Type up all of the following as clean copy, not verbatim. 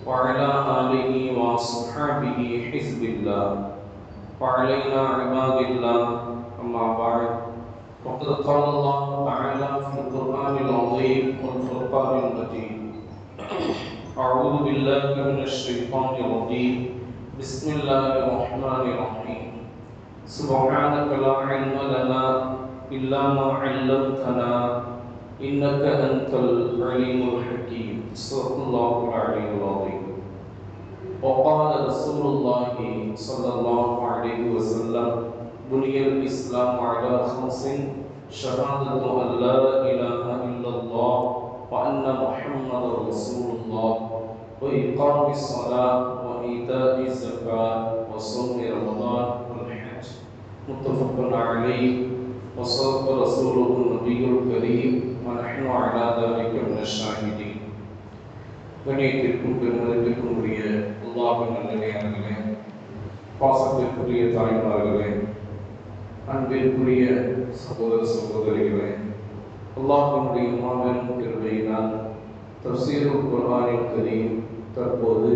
وعلى آله وصحبه حزب الله وعلينا عباد الله. أما بعد، وقد قال الله تعالى في القرآن العظيم والفرقان المجيد: أعوذ بالله من الشيطان الرجيم. بسم الله الرحمن الرحيم. سبحانك لا علم لنا إلا ما علمتنا إنك أنت العليم الحكيم. صدق الله العلي العظيم. وقال رسول الله صلى الله عليه وسلم: بني الإسلام على خمس: شهادة أن لا إله إلا الله وأن محمد رسول الله وإقام الصلاة وإيتاء الزكاة وصوم رمضان والحج. متفق عليه. وصدق رسوله النبي الكريم ونحن على ذلك من الشاهدين. கண்ணியத்திற்கும் பெருமதிப்பிற்கும் உரிய அல்லாஹ்வின் நல்லடியார்களே, பாசத்திற்குரிய தாய்மார்களே, அன்பிற்குரிய சகோதர சகோதரிகளே, அல்லாஹ்வினுடைய மாபெரும் கிருபையினால் தஃசீருல் குர்ஆனில் கரீம் தற்போது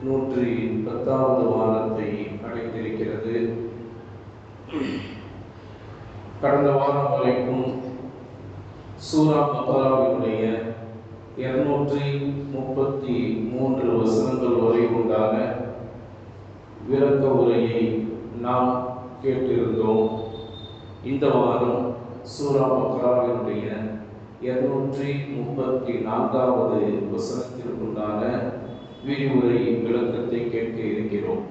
110வது வாரத்தை அடைந்திருக்கிறது. கடந்த வாரம் வரைக்கும் சூரா பக்ராவினுடைய 233 வசனங்கள் வரை உண்டான விளக்க உரையை நாம் கேட்டிருந்தோம். இந்த வாரம் சூரா பக்ராவினுடைய 234வது வசனத்திற்குண்டான விரிவுரை விளக்கத்தை கேட்க இருக்கிறோம்.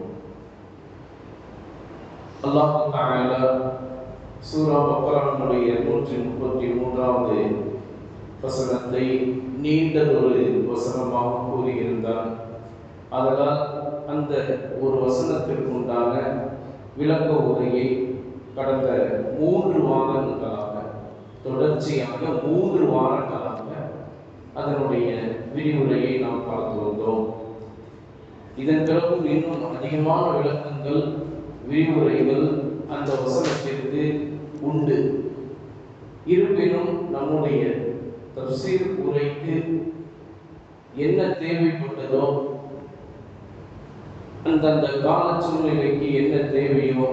அல்லாஹ் தஆலா சூரா பக்ராவினுடைய 233வது வசனத்தை நீண்டதொரு வசனமாக கூறியிருந்தார். அதனால் அந்த ஒரு வசனத்திற்கு உண்டான விளக்க உரையை கடந்த 3 வாரங்களாக தொடர்ச்சியாக 3 வாரங்களாக அதனுடைய விரிவுரையை நாம் பார்த்து வந்தோம். இதன் பிறகு இன்னும் அதிகமான விளக்கங்கள், விரிவுரைகள் அந்த வசனத்திற்கு உண்டு. இருப்பினும் நம்முடைய தஃசீர் உரைக்கு என்ன தேவைப்பட்டதோ, அந்தந்த கால சூழ்நிலைக்கு என்ன தேவையோ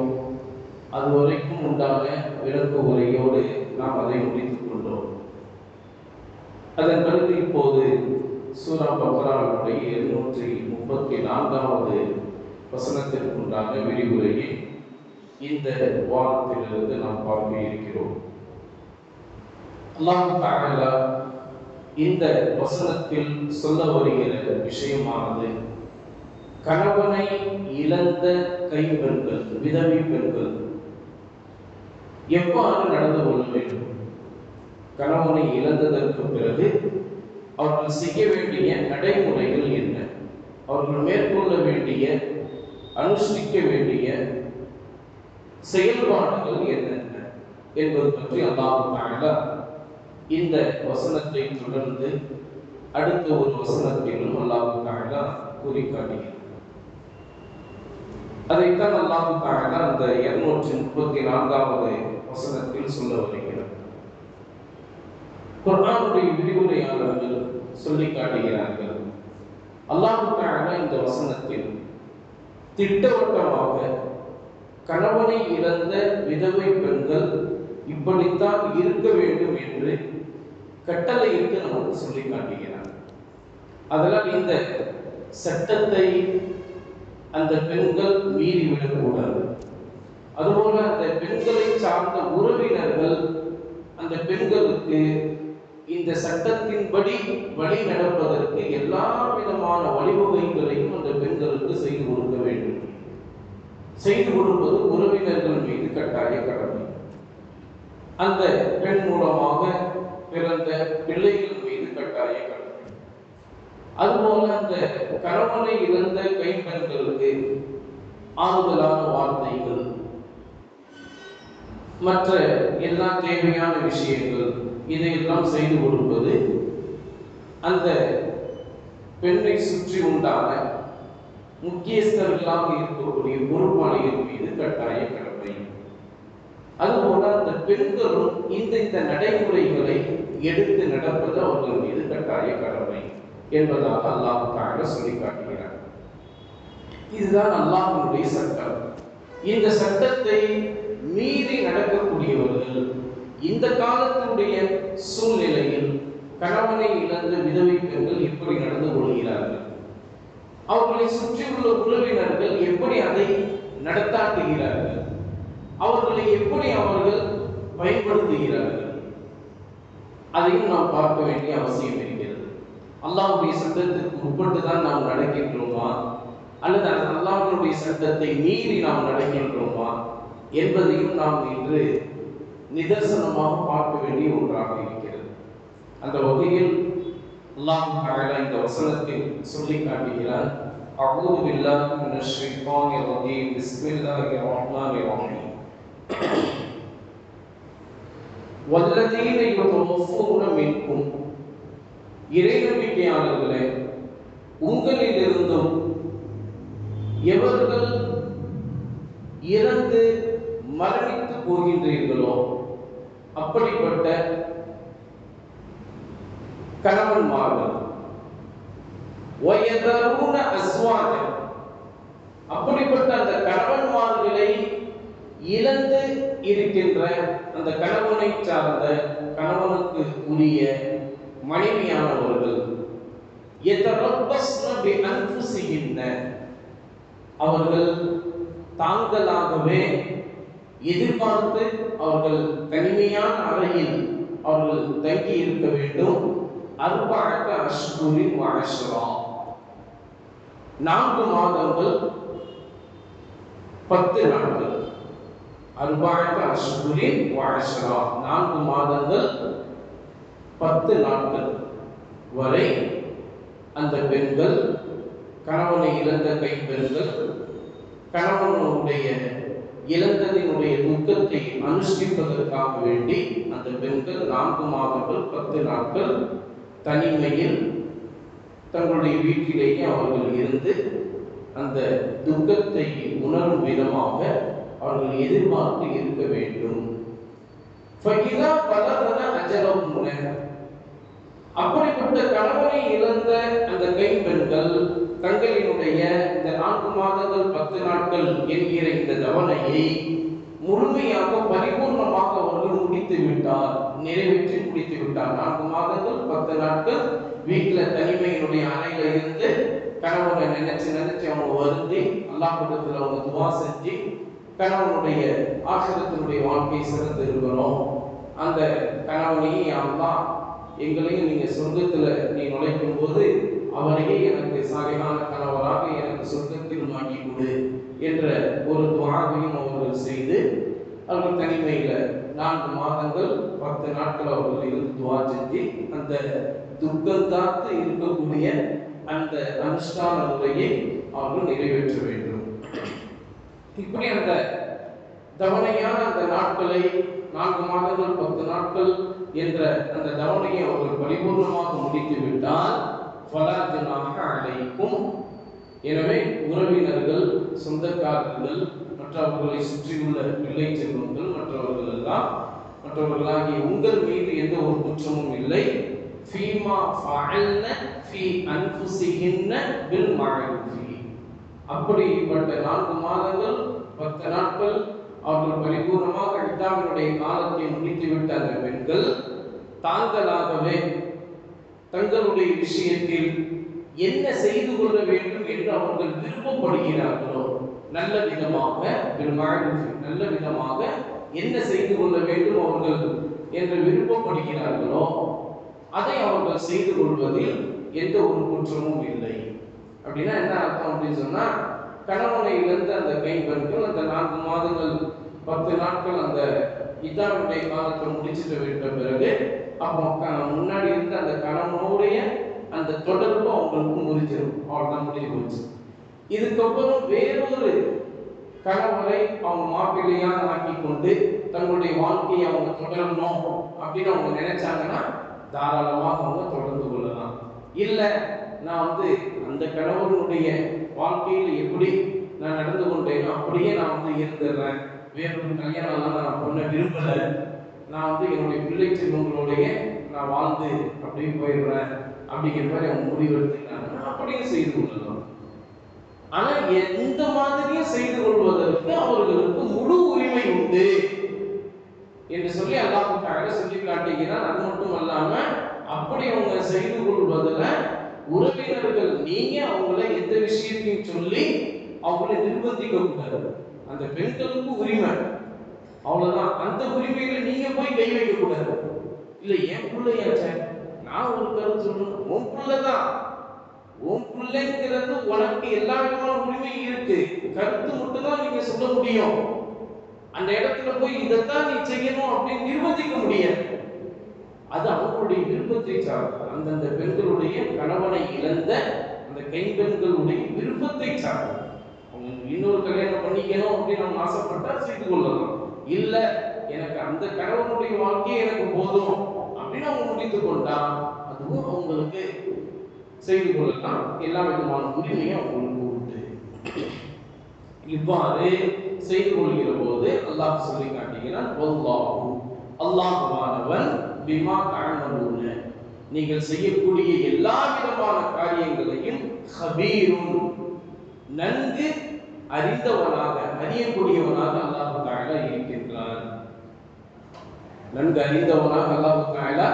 அது வரைக்கும் உண்டான விளக்க உரையோடு நாம் அதை முடித்துக் கொண்டோம். அதன் பிறகு இப்போது சூரா பக்ராவினுடைய 234வது வசனத்திற்கு உண்டான விரிவுரையை இந்த வாரத்திலிருந்து நாம் பார்க்க இருக்கிறோம். அல்லாஹ் தஆலா இந்த வசனத்தில் சொல்ல வருகிற விஷயமானது கணவனை இழந்த கைம்பெண்கள், விதவை பெண்கள் எவ்வாறு நடந்து கொள்ள வேண்டும், கணவனை இழந்ததற்கு பிறகு அவர்கள் செய்ய வேண்டிய நடைமுறைகள் என்ன, அவர்கள் மேற்கொள்ள வேண்டிய, அனுஷ்டிக்க வேண்டிய செயல்பாடுகள் என்னென்ன என்பது பற்றி அல்லாஹ் தஆலா இந்த வசனத்தை தொடர்ந்து அடுத்த ஒரு வசனத்திலும் அல்லாஹ் தஆலா கூறி காட்டுகிறார். அதைத்தான் அல்லாஹ் தஆலா அந்த 234வது வசனத்தில் சொல்ல வருகிறார். குர்ஆனுடைய விரிவுரையாளர்கள் சொல்லி காட்டுகிறார்கள், அல்லாஹ் தஆலா இந்த வசனத்தில் திட்டவட்டமாக கணவனை இழந்த விதவை பெண்கள் இப்படித்தான் இருக்க வேண்டும் என்று கட்டளையிட்டு நமக்கு சொல்லி காட்டுகிறார். அதனால் இந்த சட்டத்தை அந்த பெண்கள் மீறிவிடக்கூடாது. அதுபோல அந்த பெண்களை சார்ந்த உறவினர்கள் அந்த பெண்களுக்கு இந்த சட்டத்தின்படி வழி நடப்பதற்கு எல்லா விதமான வழிவகைகளையும் அந்த பெண்களுக்கு செய்து கொடுக்க வேண்டும். செய்து கொடுப்பது உறவினர்கள் மீது கட்டாய கடமை. அந்த பெண் மூலமாக பிறந்த பிள்ளைகள் மீது கட்டாய கடமை. அதுபோல அந்த கணவனை இழந்த கைம்பெண்களுக்கு ஆறுதலான வார்த்தைகள், மற்ற எல்லா தேவையான விஷயங்கள் இதையெல்லாம் செய்து கொடுப்பது அந்த பெண்ணை சுற்றி உண்டான முக்கியஸ்தர்களாக இருக்கக்கூடிய பொறுப்பாளிகள் மீது கட்டாய கடமை. அதுபோல அந்த பெண்களும் இந்த நடைமுறைகளை எடுத்து நடப்பது அவர்கள் மீது கட்டாய கடமை. என்பதாக அல்லாஹ் தஆலா சொல்லி காட்டுகிறார். இதுதான் அல்லாஹ்வுடைய சட்டம். இந்த சட்டத்தை மீறி நடக்கக்கூடியவர்கள் இந்த காலத்தினுடைய சூழ்நிலையில் கணவனை இழந்த விதவை பெண்கள் எப்படி நடந்து கொள்கிறார்கள், அவர்களை சுற்றியுள்ள உறவினர்கள் எப்படி அதை நடத்தாட்டுகிறார்கள், அவர்களை எப்படி அவர்கள் பயன்படுத்துகிறார்கள், அதையும் நாம் பார்க்க வேண்டிய அவசியம் இருக்கிறது. அல்லாஹ்வுடைய சட்டத்திற்கு உட்பட்டு தான் நாம் நடக்கின்றோமா அல்லது அல்லாஹ்வுடைய சட்டத்தை மீறி நாம் நடக்கின்றோமா என்பதையும் நாம் இன்று நிதர்சனமாக பார்க்க வேண்டிய ஒன்றாக இருக்கிறது. அந்த வகையில் அல்லாஹ் தஆலா இந்த வசனத்தில் சொல்லி காட்டுகிறார், அஊது பில்லாஹி மினஷ் ஷைத்தானிர் ரஜீம், பிஸ்மில்லாஹிர் ரஹ்மானிர் ரஹீம். வல்லதீன யதவஃபூன மின்கும், இறை நம்பிக்கையாளர்களே, உங்களிலிருந்தும் எவர்கள் இறந்து மரணித்து போகின்றீர்களோ அப்படிப்பட்ட கணவன்மார்கள், வயதரூன அஸ்வாஜ, அப்படிப்பட்ட அந்த கணவன்மார்களை இழந்து இருக்கின்ற அந்த கணவனை சார்ந்த கணவனுக்கு உரிய மனைவியானவர்கள், யதரப்பஸ்ன பிஅன்ஃபுஸிஹின்ன, அவர்கள் தாங்களாகவே எதிர்பார்த்து அவர்கள் தனிமையான அறையில் அவர்கள் தங்கி இருக்க வேண்டும். அர்பஅத அஷ்ஹுரின் வ அஷ்ரா, 4 மாதங்கள் 10 நாட்கள். அர்பஅத அஷ்ஹுரின் வ அஷ்ரா, 4 மாதங்கள் 10 நாட்கள் வரை அந்த பெண்கள், கணவனை இழந்த கைப்பெண்கள், கணவனுடைய இழந்ததினுடைய துக்கத்தை அனுஷ்டிப்பதற்காக வேண்டி அந்த பெண்கள் 4 மாதங்கள் 10 நாட்கள் தனிமையில் தங்களுடைய வீட்டிலேயே அவர்கள் இருந்து அந்த துக்கத்தை உணரும் விதமாக அவர்கள் எதிர்பார்த்து இருக்க வேண்டும். அப்படிப்பட்ட கணவனை இழந்த அந்த கைப்பெண்கள் தங்களினுடைய இந்த 4 மாதங்கள் 10 நாட்கள் என்கிற இந்த தவணையை முழுமையாக பரிபூர்ணமாக அவர்கள் முடித்து விட்டார், நிறைவேற்றி முடித்து விட்டார். 4 மாதங்கள் 10 நாட்கள் வீட்டில் தனிமையினுடைய அறையில இருந்து கணவனை நினைச்சு அவங்க வருந்தி அல்லாஹ்விடத்தில் அவங்க துவா செஞ்சு கணவனுடைய ஆசிரத்தினுடைய வாழ்க்கை சிறந்து இருக்கணும். அந்த கணவனையும் அல்லாஹ் எங்களையும் நீங்க சொர்க்கத்துல நீ நுழைக்கும் போது அவரையே எனக்கு சாலிஹான கணவராக எனக்கு சொர்க்கத்தில் மாக்கி கொடு என்ற ஒரு துஆவையும் அவர்கள் செய்து அவர்கள் தனிமையில 4 மாதங்கள் 10 நாட்கள் அவர்கள் இருந்து துவா செஞ்சு அந்த துக்கம் காத்து இருக்கக்கூடிய அந்த அனுஷ்டான முறையை அவர்கள் நிறைவேற்ற வேண்டும். இப்படி அந்த தவணையான அந்த நாட்களை 4 மாதங்கள் 10 நாட்கள் என்ற அந்த தவணையை அவர்கள் பரிபூர்ணமாக முடித்து விட்டால் ஃபலா ஜுனாஹ அலைக்கும், எனவே உறவினர்கள், சொந்தக்காரர்கள், மற்றவர்களை சுற்றியுள்ள பிள்ளை செல்வங்கள், மற்றவர்களாகிய உங்கள் மீது எந்த ஒரு குற்றமும் இல்லை. ஃபீமா ஃபஅல்ன ஃபீ அன்ஃபுஸிஹின்ன பில் மஅரூஃபி, அப்படிப்பட்ட 4 மாதங்கள் 10 நாட்கள் அவர்கள் பரிபூர்ணமாக இத்தாவினுடைய காலத்தை முடித்துவிட்ட அந்த பெண்கள் தாங்களாகவே தங்களுடைய விஷயத்தில் என்ன செய்து கொள்ள வேண்டும் என்று அவர்கள் விருப்பப்படுகிறார்களோ நல்ல விதமாக நல்ல விதமாக என்ன செய்து கொள்ள வேண்டும் அவர்கள் என்று விருப்பப்படுகிறார்களோ அதை அவர்கள் செய்து கொள்வதில் எந்த ஒரு குற்றமும் இல்லை. அப்படின்னா என்ன அர்த்தம் அப்படின்னு சொன்னா, கணவனை இழந்த அந்த கைப்பெண்கள் அந்த 4 மாதங்கள் 10 நாட்கள் அந்த இதாவுடைய காலத்தை முடிச்சுட்டு விட்ட பிறகு அப்போ முன்னாடி இருந்த அந்த கணவனுடைய அந்த தொடர்பு அவங்களுக்கு முறிஞ்சிடும், அவ்வளவுதான் முடிஞ்சு போச்சு. இதுக்கப்புறம் வேறொரு கணவரை அவங்க மாப்பிள்ளையாக ஆக்கி கொண்டு தங்களுடைய வாழ்க்கையை அவங்க தொடரணும் அப்படின்னு அவங்க நினைச்சாங்கன்னா தாராளமாக அவங்க தொடர்ந்து கொள்ளலாம். இல்லை நான் அந்த கணவனுடைய வாழ்க்கையில் எப்படி நான் நடந்து கொண்டேனோ அப்படியே நான் இருந்துடுறேன், வேறொரு கல்யாணம்லாம் நான் பண்ண விரும்பலை, நான் என்னுடைய பிள்ளை செல்வங்களோடைய நான் வாழ்ந்து அப்படியே போயிடுறேன் அப்படிங்கிற மாதிரி அவங்க முடிவு எடுத்துக்கிட்டாங்கன்னா அப்படியும் செய்து கொள்ளலாம். ஆனா எந்த மாதிரியும் செய்து கொள்வதற்கு அவர்களுக்கு முழு உரிமை உண்டு என்று சொல்லி அல்லாஹ் தஆலா சொல்லி காட்டுகிறார். அது மட்டும் அல்லாம அப்படி அவங்க செய்து கொள்வதில் உறவினர்கள் நீங்க அவங்கள எந்த விஷயத்தையும் சொல்லி அவங்கள நிர்பந்திக்க கூடாது. அந்த பெண்களுக்கு உரிமை அவ்வளவுதான். அந்த உரிமையில நீங்க போய் கை வைக்க கூடாது. இல்ல என் பிள்ளையாச்ச நான் ஒரு கருத்து சொல்லணும், உன் பிள்ளைதான், உன் பிள்ளைங்கிறது உனக்கு எல்லா விதமான உரிமை இருக்கு, கருத்து மட்டும்தான் நீங்க சொல்ல முடியும். அந்த இடத்துல போய் இதைத்தான் நீ செய்யணும் அப்படின்னு நிர்பந்திக்க முடியாது. அது அவங்களுடைய விருப்பத்தை சார்ந்தது. அந்தந்த பெண்களுடைய கணவனை இழந்த அந்த கைம்பெண்களுடைய விருப்பத்தை சார்ந்தது. அவங்க இன்னொரு கல்யாணம் பண்ணிக்கணும் அப்படின்னு அவங்க ஆசைப்பட்டா செய்து கொள்ளலாம். இல்ல எனக்கு அந்த கணவனுடைய வாழ்க்கையே எனக்கு போதும் அப்படின்னு அவங்க முடித்து கொண்டா அதுவும் அவங்களுக்கு செய்து கொள்ளலாம். எல்லா விதமான உரிமையும் அவங்களுக்கு உண்டு. இவ்வாறு செய்து கொள்கிற போது அல்லாஹ் சொல்லி காட்டுகிறான், வல்லாஹு அல்லாஹ்வானவன் பிமா தஅமலூன நீங்கள் செய்யக்கூடிய எல்லா விதமான காரியங்களையும் ஹபீரும் நன்கு அறிந்தவனாக அறியக்கூடியவனாக அல்லாஹ் தஆலா இருக்கின்றான். நன்கு அறிந்தவனாக அல்லாஹ் தஆலா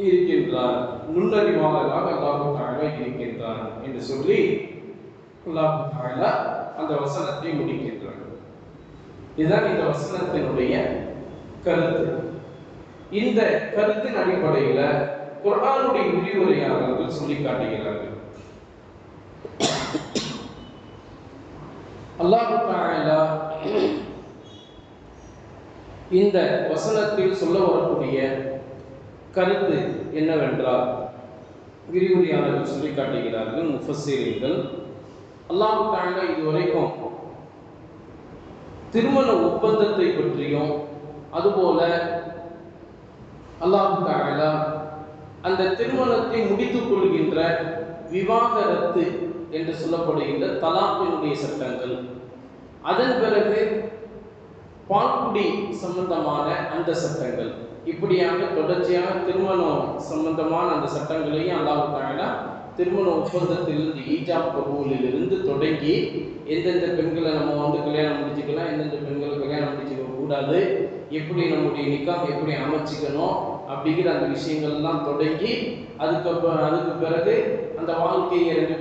இருக்கின்றான், நுண்ணறிவாளராக அல்லாஹ் தஆலா இருக்கின்றான் என்று சொல்லி அல்லாஹ் தஆலா அந்த வசனத்தை முடிக்கின்றான். இதுதான் இந்த வசனத்தினுடைய கருத்து. இந்த கருத்தின் அடிப்படையில் குர்ஆனுடைய விரிவுரையாளர்கள் சொல்லி காட்டுகிறார்கள். அல்லாஹ் தஆலா இந்த வசனத்தில் சொல்ல வரக்கூடிய கருத்து என்னவென்றால், விரிவுரையாளர்கள் சொல்லி காட்டுகிறார்கள், முஃபஸ்ஸிரீன்கள், அல்லாஹ் தஆலா இதுவரைக்கும் திருமண ஒப்பந்தத்தை பற்றியும் அதுபோல அல்லாஹ் தஆலா அந்த திருமணத்தை முடித்துக் கொள்கின்ற விவாகரத்து என்று சொல்லப்படுகின்ற தலாக்கினுடைய சட்டங்கள், அதன் பிறகு பால்குடி சம்பந்தமான அந்த சட்டங்கள், இப்படியாக தொடர்ச்சியாக திருமணம் சம்பந்தமான அந்த சட்டங்களையும் அல்லாஹ் தஆலா திருமண ஒப்பந்தத்திலிருந்து ஈஜாப் கபூலிலிருந்து தொடங்கி எந்தெந்த பெண்களை நம்ம கல்யாணம் முடிச்சுக்கலாம், எந்தெந்த பெண்களை கல்யாணம் முடிச்சுக்க கூடாது, எப்படி நம்முடைய நிக்காஹ் எப்படி அமைச்சிக்கணும் அப்படிங்கிற அந்த விஷயங்கள்லாம் தொடங்கி அதுக்கு பிறகு அந்த வாழ்க்கையை ரெண்டு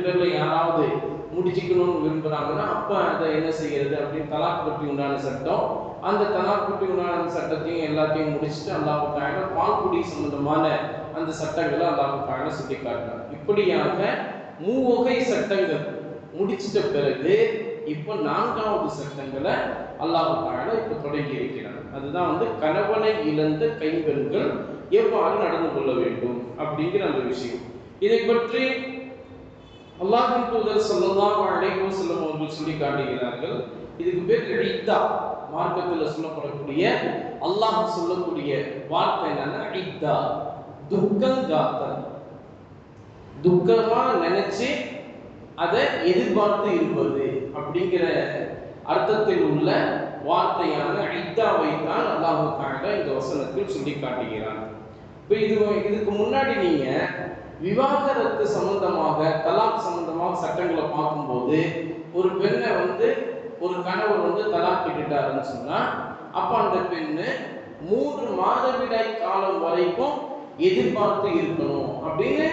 பேர்ல யாராவது முடிச்சுக்கணும்னு விரும்புகிறாங்கன்னா அப்போ அதை என்ன செய்கிறது அப்படின்னு தலாக் பற்றி உண்டான சட்டம், அந்த தலாக் பற்றி உண்டான சட்டத்தையும் எல்லாத்தையும் முடிச்சுட்டு அல்லாஹ் தஆலா பால்குடி சம்பந்தமான அந்த சட்டங்களை அல்லாஹ் தஆலா சொல்லி காட்டினார். இப்படியாக மூவகை சட்டங்கள் முடிச்சிட்ட பிறகு இப்போ 4வது சட்டங்களை அல்லாஹ் தஆலா இப்போ தொடங்கி இருக்கிறார். அதுதான் கணவனை இழந்த கைம்பெண்கள் எவ்வாறு நடந்து கொள்ள வேண்டும் அப்படிங்கிற அந்த விஷயம். இதை பற்றி அல்லாஹ்வின் தூதர் ஸல்லல்லாஹு அலைஹி வஸல்லம் அவர்கள் சொல்லி காட்டுகிறார்கள். இதுக்கு பேர் இத்தா. மார்க்கத்தில் சொல்லப்படக்கூடிய அல்லாஹ் சொல்லக்கூடிய வார்த்தை என்னன்னா இத்தா, துக்கங்காத்தல். துக்கமா நினைச்சு அதை எதிர்பார்த்து இருப்பது அப்படிங்கிற அர்த்தத்தில் உள்ள வார்த்தையான இத்தாவை தான் அல்லாஹ் தஆலா இந்த வசனத்தில் சொல்லி காட்டுகிறான். இப்போ இதுக்கு முன்னாடி நீங்க விவாகரத்து சம்பந்தமாக தலாக் சம்பந்தமாக சட்டங்களை பார்க்கும்போது ஒரு பெண்ணை ஒரு கணவர் தலாக் கேட்டுட்டாருன்னு சொன்னா அப்ப அந்த பெண்ணு 3 மாதவிடாய் காலம் வரைக்கும் எதிர்பார்த்து இருக்கணும் அப்படின்னு,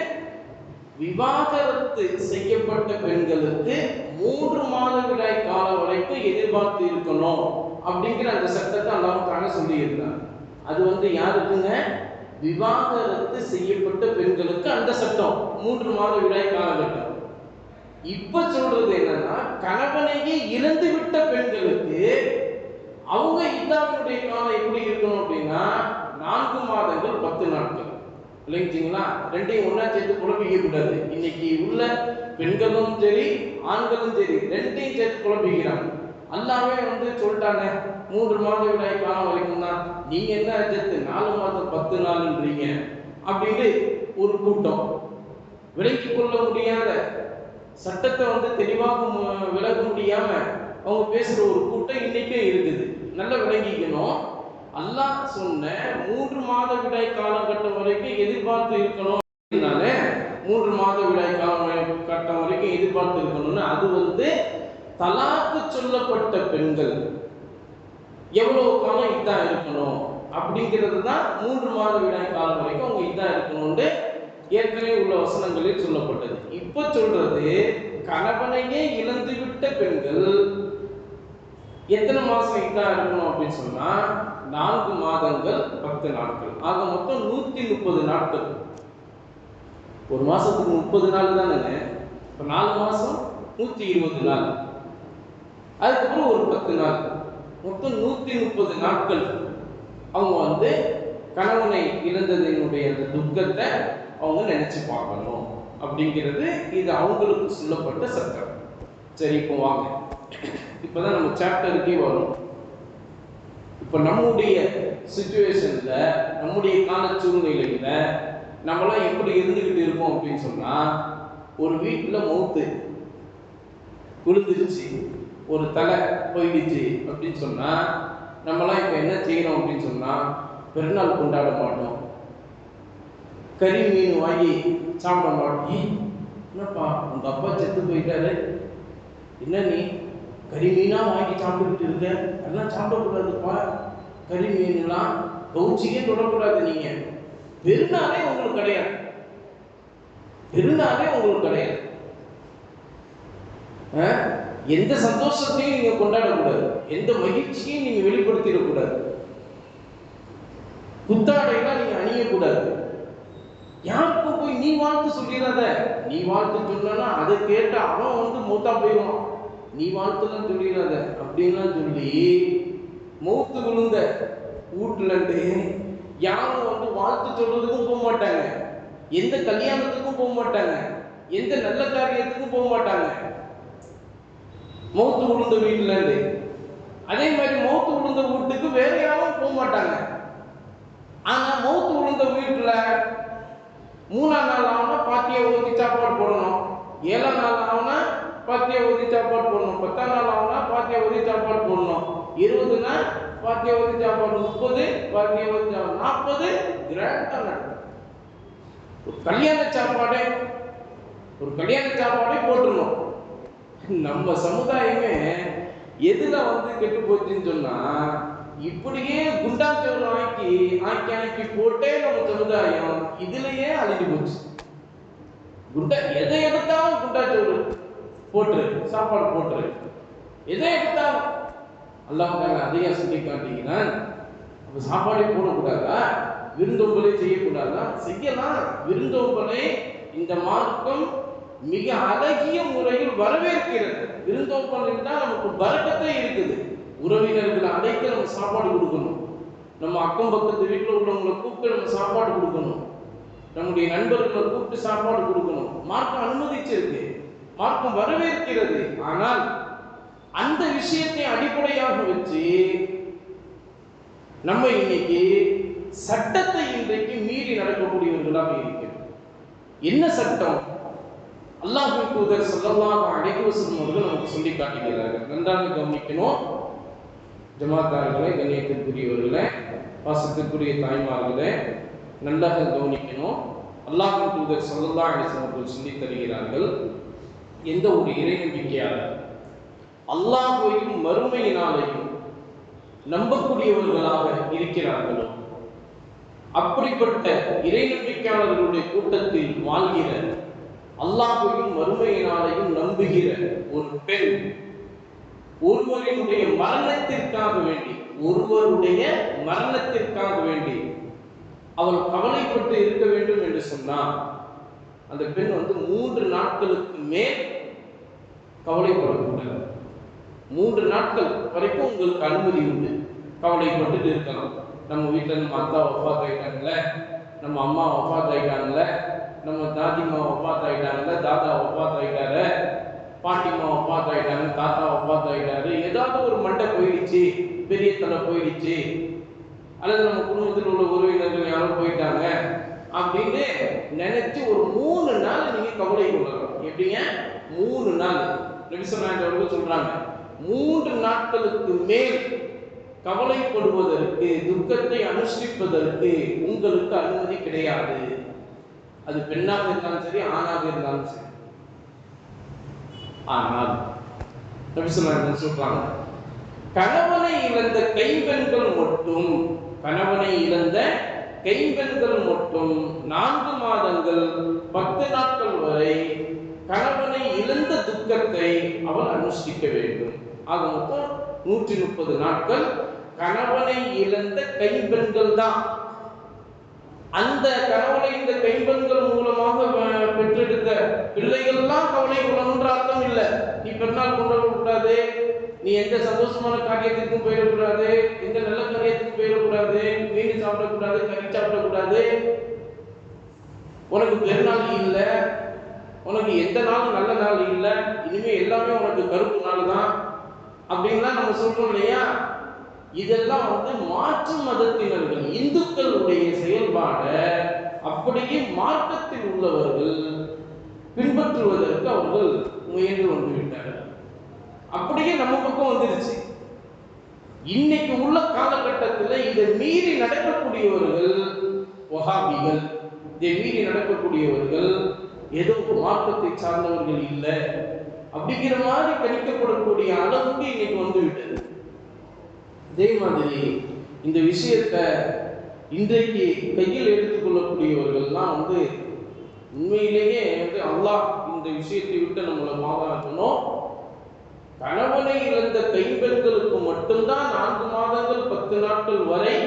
விவாகரத்து செய்யப்பட்ட பெண்களுக்கு 3 மாதவிடாய் காலம் வரைக்கும் எதிர்பார்த்து இருக்கணும் அப்படிங்கிற அந்த சட்டத்தை அல்லாஹ் தஆலா சொல்லி இருந்தார். அது யாருக்குங்க? விவாகரத்து செய்யப்பட்ட பெண்களுக்கு அந்த சட்டம் 3 மாதவிடாய் காலகட்டம். இப்ப சொல்றது என்னன்னா, கணவனையே இழந்து விட்ட பெண்களுக்கு அவங்க இத்தாவினுடைய காலம் எப்படி இருக்கணும் அப்படின்னா 4 மாதங்கள் 10 நாட்கள். இல்லைங்களா? ரெண்டையும் ஒன்னா சேர்த்து குழப்பிக்க கூடாது. இன்னைக்கு உள்ள பெண்களும் சரி ஆண்களும் சரி ரெண்டையும் சேர்த்து குழப்பிக்கிறாங்க. அல்லாவே சொல்லிட்டாங்க 3 மாதவிடாய் காலம் வரைக்கும் தான், நீங்க என்ன சேர்த்து 4 மாதம் 10 நாள்ன்றீங்க அப்படின்னு ஒரு கூட்டம். விலக்கிக் கொள்ள முடியாத சட்டத்தை தெளிவாக விளக்க முடியாம அவங்க பேசுற ஒரு கூட்டம் இன்னைக்கே இருக்குது. நல்லா விளங்கிக்கணும். அல்லாஹ் சொன்ன 3 மாதவிடாய் காலகட்டம் வரைக்கும் எதிர்பார்த்து இருக்கணும். 3 மாதவிடாய் காலகட்டம் வரைக்கும் எதிர்பார்த்து இருக்கணும்னு அது வந்து தலாக்கு சொல்லப்பட்ட பெண்கள் எவ்வளவு காலம் இதா இருக்கணும் அப்படிங்கிறது தான் 3 மாதவிடாய் காலம் வரைக்கும் அவங்க இதா இருக்கணும்னு ஏற்கனவே உள்ள வசனங்களில் சொல்லப்பட்டது. இப்ப சொல்றது கணவனையே இழந்து விட்ட பெண்கள் எத்தனை மாசம் இதா இருக்கணும் அப்படின்னு சொன்னா 4 மாதங்கள் 10 நாட்கள், ஆக மொத்தம் 130 நாட்கள். ஒரு மாசத்துக்கு 30 நாள் தானேங்க, இப்போ 4 மாசம் 120 நாள், அதுக்கப்புறம் ஒரு 10 நாள், மொத்தம் 130 நாட்கள் அவங்க வந்து கணவனை இழந்ததனுடைய அந்த துக்கத்தை அவங்க நினைச்சு பார்க்கணும் அப்படிங்கிறது இது அவங்களுக்கு சொல்லப்பட்ட சட்டம். சரி, இப்போ வாங்க, இப்போதான் நம்ம சாப்டருக்கே வரும். இப்போ நம்முடைய சிச்சுவேஷன்ல, நம்முடைய கால சூழ்நிலையில நம்மளாம் எப்படி இருந்துகிட்டு இருக்கோம் அப்படின்னு சொன்னா, ஒரு வீட்டில் மௌத்து விழுந்துருச்சு, ஒரு தலை போயிடுச்சு அப்படின்னு சொன்னா நம்மளாம் இப்போ என்ன செய்யறோம் அப்படின்னு சொன்னா, பெருநாள் கொண்டாட மாட்டோம், கறி மீன் வாங்கி சாப்பிட மாட்டோம். என்னப்பா உங்க அப்பா செத்து போயிட்டாரு, என்ன நீ கறி மீனா வாங்கி சாப்பிட்டுக்கிட்டு இருக்க, அதெல்லாம் சாப்பிடக்கூடாதுப்பா, கறி மீன்லாம் கவுச்சியே தொடக்கூடாது, நீங்க பெருநாளே உங்களுக்கு கிடையாது, பெருநாளே உங்களுக்கு கிடையாது. எந்த சந்தோஷத்தையும் நீங்க கொண்டாடக்கூடாது, எந்த மகிழ்ச்சியையும் நீங்க வெளிப்படுத்திடக்கூடாது, புத்தாடைலாம் நீங்க அணியக்கூடாது, யாருக்கும் போய் நீ வாழ்த்து சொல்லிடாத. நீ வாழ்த்து சொன்னா அதை கேட்டு அவன் வந்து மூத்தா போயிடுவான், நீ வாழ்த்துலாம் சொல்லிடாத அப்படின்லாம் சொல்லி மௌத்து விழுந்த வீட்டுல இருந்து யாரும் வந்து வாழ்த்து சொல்றதுக்கும் போக மாட்டாங்க, எந்த கல்யாணத்துக்கும் போக மாட்டாங்க, எந்த நல்ல காரியத்துக்கும் போக மாட்டாங்க மௌத்து விழுந்த வீட்டுல இருந்து. அதே மாதிரி மௌத்து விழுந்த வீட்டுக்கு வேற யாரும் போக மாட்டாங்க. ஆனா மௌத்து விழுந்த வீட்டுல 3ஆம் நாள் ஆகுனா பாத்தியை ஊற்றி சாப்பாடு போடணும், 7ஆம் நாள் ஆகுனா பாத்தியை ஊற்றி சாப்பாடு போடணும், 10ஆம் நாள் ஆகுனா பாத்தியை ஊற்றி சாப்பாடு போடணும், 20 நாள் பாத்தியை ஊற்றி சாப்பாடு, 30 பாத்தியை ஊற்றி சாப்பாடு, 40 கிராண்டா நடக்கும். ஒரு கல்யாண சாப்பாடே போட்டுருணும். நம்ம சமுதாயமே எதுல வந்து கெட்டு போச்சுன்னு சொன்னா, இப்படியே குண்டாச்சோறு ஆக்கி போட்டே நம்ம சமுதாயம் இதுலயே அழிஞ்சு போச்சு. எதை எடுத்தாலும் குண்டாச்சோறு போட்டுரு, சாப்பாடு போட்டுரு, எதை எடுத்தாலும். அல்லாஹ் அதையா சொல்லி காட்டீங்கன்னா, அப்ப சாப்பாடே போடக்கூடாதா, விருந்தோம்பலே செய்யக்கூடாதா? செய்யலாம். விருந்தோம்பலை இந்த மார்க்கம் மிக அழகிய முறையில் வரவேற்கிறது. விருந்தோம்பல் என்றால் நமக்கு பரக்கத்தே இருக்குது. உறவினர்களை அழைத்து நம்ம சாப்பாடு கொடுக்கணும், நம்ம அக்கம் பக்கத்து வீட்டில் உள்ளவங்களை கூப்பிட்டு நம்ம சாப்பாடு கொடுக்கணும், நம்முடைய நண்பர்களை கூப்பிட்டு சாப்பாடு கொடுக்கணும். மார்க்கம் அனுமதிச்சிருக்கு, மார்க்கம் வரவேற்கிறது. ஆனால் அந்த விஷயத்தை அடிப்படையாக வச்சு நம்ம இன்னைக்கு சட்டத்தை இன்றைக்கு மீறி நடக்கக்கூடியவர்களாக இருக்கிறோம். என்ன சட்டம்? அல்லாஹ்வின் தூதர் ஸல்லல்லாஹு அலைஹி வஸல்லம் அவர்கள் நமக்கு சொல்லி காட்டுகிறார்கள். நன்றாக கவனிக்கணும் ஜமாத்தார்களே, கண்ணியத்திற்குரியவர்களே, பாசத்திற்குரிய தாய்மார்களே, நன்றாக கவனிக்கணும். அல்லாஹ்வின் தூதர் ஸல்லல்லாஹு அலைஹி வஸல்லம் அவர்கள் சொல்லி தருகிறார்கள், எந்த ஒரு இறை நம்பிக்கையாளர் அல்லாஹ்வையும் மறுமையினாலையும் நம்பக்கூடியவர்களாக இருக்கிறார்களோ, அப்படிப்பட்ட இறை நம்பிக்கையாளர்களுடைய கூட்டத்தில் வாழ்கிற, அல்லாஹ்வையும் மறுமையினாலையும் நம்புகிற ஒரு பெண் ஒருவருடைய மரணத்திற்காக வேண்டி அவள் கவலைப்பட்டு இருக்க வேண்டும் என்று சொன்னால், அந்த பெண் வந்து 3 நாட்களுக்கு மேல் கவலைப்படக்கூடாது. 3 நாட்கள் வரைக்கும் உங்களுக்கு அனுமதி உண்டு, கவலைப்பட்டு இருக்கலாம். நம்ம வீட்டில் நம்ம அத்தா வஃபாத் ஆயிட்டாங்கல்ல, நம்ம அம்மா வஃபாத் ஆயிட்டாங்கல்ல, நம்ம தாதிமா வஃபாத் ஆயிட்டாங்கல்ல, தாத்தா வஃபாத் ஆயிட்டாரு, பாட்டிமா வஃபாத் ஆயிட்டாங்க, தாத்தா வஃபாத் ஆயிட்டாரு, ஏதாவது ஒரு மண்டை போயிடுச்சு, பெரிய தலை போயிடுச்சு, அல்லது நம்ம குடும்பத்தில் உள்ள உறவினர்கள் யாரும் போயிட்டாங்க அப்படின்னு நினைச்சு ஒரு 3 நாள் நீங்க கவலை கொள்ளலாம். எப்படிங்க? 3 நாள். நபி ஸல்லல்லாஹு அலைஹி வஸல்லம் சொல்றாங்க, 3 நாட்களுக்கு மேல் கவலைப்படுவதற்கு, துக்கத்தை அனுஷ்டிப்பதற்கு உங்களுக்கு அனுமதி கிடையாது. அது பெண்ணாக இருந்தாலும் சரி, ஆணாக இருந்தாலும் சரி. ஆனால் நபி ஸல்லல்லாஹு அலைஹி வஸல்லம் சொல்றாங்க, கணவனை இழந்த கைம்பெண்கள் மட்டும், கணவனை இழந்த கைம்பெண்கள் மட்டும் 4 மாதங்கள் 10 நாட்கள் வரை கணவனை இழந்த துக்கத்தை அவள் அனுஷ்டிக்க வேண்டும். ஆக மொத்தம் 130 நாட்கள் கணவனை இழந்த கைம்பெண்கள் தான். அந்த கணவனை இந்த கைம்பெண்கள் மூலமாக பெற்றெடுத்த பிள்ளைகள்லாம் கவலை கொள்ளணுன்ற அர்த்தம் இல்லை. நீ பெருநாள் கொண்டாடக்கூடாது, நீ எந்த சந்தோஷமான காரியத்திற்கும் போயிடக்கூடாது, எந்த நல்ல காரியத்துக்கும் போயிடக்கூடாது, மீன் சாப்பிடக்கூடாது, கறி சாப்பிடக்கூடாது, உனக்கு பெருநாள் இல்லை, உனக்கு எந்த நாளும் நல்ல நாள் இல்லை, இனிமே எல்லாமே உனக்கு கருப்பு நாள் தான் அப்படின்லாம் நம்ம சொல்றோம் இல்லையா? இதெல்லாம் மாற்று மதத்தினர்கள், இந்துக்களுடைய செயல்பாடை அப்படியே மார்க்கத்தில் உள்ளவர்கள் பின்பற்றுவதற்கு அவர்கள் முயன்று வந்துவிட்டார்கள். அப்படியே நம்ம பக்கம் வந்துருச்சு. இன்னைக்கு உள்ள காலகட்டத்தில் இதை மீறி நடக்கக்கூடியவர்கள் வஹாபிகள், இதை மீறி நடக்கக்கூடியவர்கள் ஏதோ மார்க்கத்தை சார்ந்தவர்கள் இல்லை அப்படிங்கிற மாதிரி கணிக்கப்படக்கூடிய அளவுக்கு இன்னைக்கு வந்துவிட்டது. அதே மாதிரி இந்த விஷயத்தை இன்றைக்கு கையில் எடுத்துக்கொள்ளக்கூடியவர்கள்லாம் உண்மையிலேயே அல்லாஹ் இந்த விஷயத்தை விட்டு நம்மளை பாதுகாக்கணும். கணவனை இழந்த கைம்பெண்களுக்கு மட்டும்தான் 4 மாதங்கள் 10 நாட்கள் வரை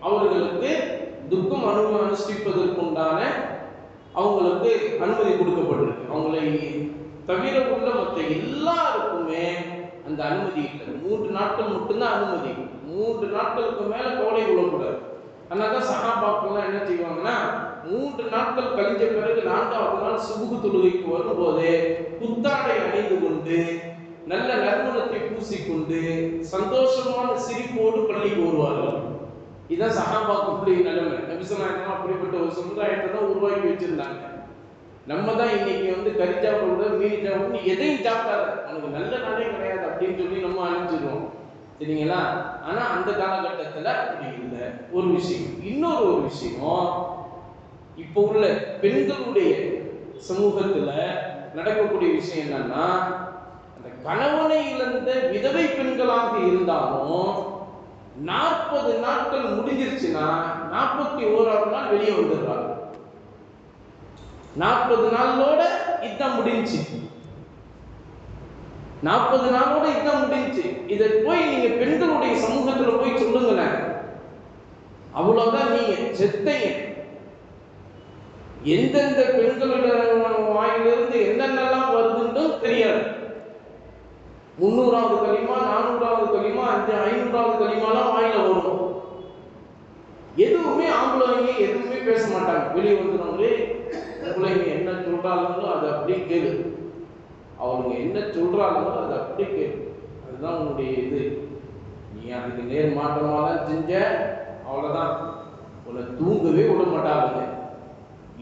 அவர்களுக்கு துக்கம் அனுஷ்டிப்பதற்குண்டான அவங்களுக்கு அனுமதி கொடுக்கப்பட்டிருக்கு. அவங்களை தவிர உள்ள மற்ற எல்லாருக்குமே அந்த அனுமதி இல்லை. 3 நாட்கள் மட்டும்தான் அனுமதி. 3 நாட்களுக்கு மேல கவலை கொள்ளக்கூடாது. அதனால்தான் சஹாபாக்கள்லாம் என்ன செய்வாங்கன்னா, 3 நாட்கள் கழிஞ்ச பிறகு 4வது நாள் சுபுகு தொழுகைக்கு வரும்போது புத்தாடை அணிந்து கொண்டு நல்ல நறுமணத்தை பூசிக்கொண்டு சந்தோஷமான சிரிப்போடு பள்ளிக்கு வருவார்கள். இதுதான் சஹாபாக்களுடைய நிலைமை. நபி ஸல்லல்லாஹு அலைஹி வஸல்லம் அப்படிப்பட்ட ஒரு சமுதாயத்தை தான் உருவாக்கி வச்சிருந்தாங்க. நம்ம தான் இன்னைக்கு கறி சாப்பிட, மீன் சாப்பிட, எதையும் சாப்பிடாத, உனக்கு நல்ல நாளே கிடையாது அப்படின்னு சொல்லி நம்ம அனுப்பிச்சிடுவோம். சரிங்களா? ஆனா அந்த காலகட்டத்தில் அப்படி இல்லை. ஒரு விஷயம். இன்னொரு ஒரு விஷயம், இப்போ உள்ள பெண்களுடைய சமூகத்துல நடக்கக்கூடிய விஷயம் என்னன்னா, அந்த கணவனை இழந்த விதவை பெண்களாக இருந்தாலும் 40 நாட்கள் முடிஞ்சிருச்சுன்னா 41வது நாள் வெளியே வந்துடுறாங்க. 40 நாளோட இதான் முடிஞ்சு. 40 நாளோட இதான் முடிஞ்சு. இதை போய் நீங்க பெண்களுடைய சமூகத்துல போய் சொல்லுங்களேன், அவ்வளவுதான், நீங்க செத்தைய. எந்தெந்த பெண்களுடைய வாயிலிருந்து என்னென்னலாம் வருதுன்னு தெரியாது. 300வது களிமா, 400வது களிமா, 500வது களிமாலாம் வாயில வரும். எதுவுமே ஆம்பளைங்க எதுவுமே பேச மாட்டாங்க. வெளியே வந்துடுறவங்களே, பிள்ளைங்க என்ன சொல்றாங்களோ அதை அப்படியே கேளு, அவங்க என்ன சொல்றாங்களோ அதை அப்படியே கேளு, அதுதான் உன்னுடைய இது. நீ அதுக்கு நேர் மாற்றமாக தான் செஞ்ச, அவ்வளோதான், உன்னை தூங்கவே விட மாட்டாங்க.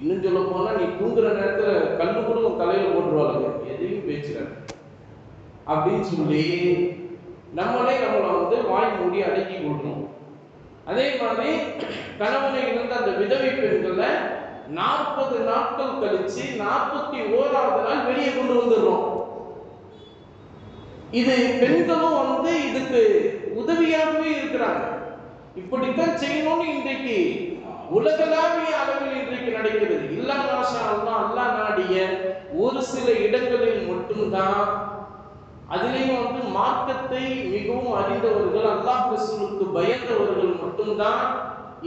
இன்னும் சொல்ல போனா நீ தூங்குற நேரத்தில் கல்லு கூட உன் தலையில போட்டுருவாங்க, எதையும் பேசுறாங்க அப்படின்னு சொல்லி நம்மளே நம்மளை வாய் மூடி அடக்கி கொள்ளணும். அதே மாதிரி கணவனை இழந்த அந்த விதவை பெண்களை 40 நாட்கள் கழிச்சு 41வது நாள் வெளியே கொண்டு வந்துடுறோம். இது பெண்களும் இதுக்கு உதவியாகவே இருக்கிறாங்க. இப்படித்தான் செய்யணும்னு இன்றைக்கு உலகளாவிய அளவில் இன்றைக்கு நடக்கிறது. இல்லா மாஷா அல்லாஹ், அல்லாஹ் நாடிய ஒரு சில இடங்களில் மட்டும்தான், அதிலேயும் மார்க்கத்தை மிகவும் அறிந்தவர்கள், அல்லாஹ் ரசூலுக்கு பயந்தவர்கள் மட்டும்தான்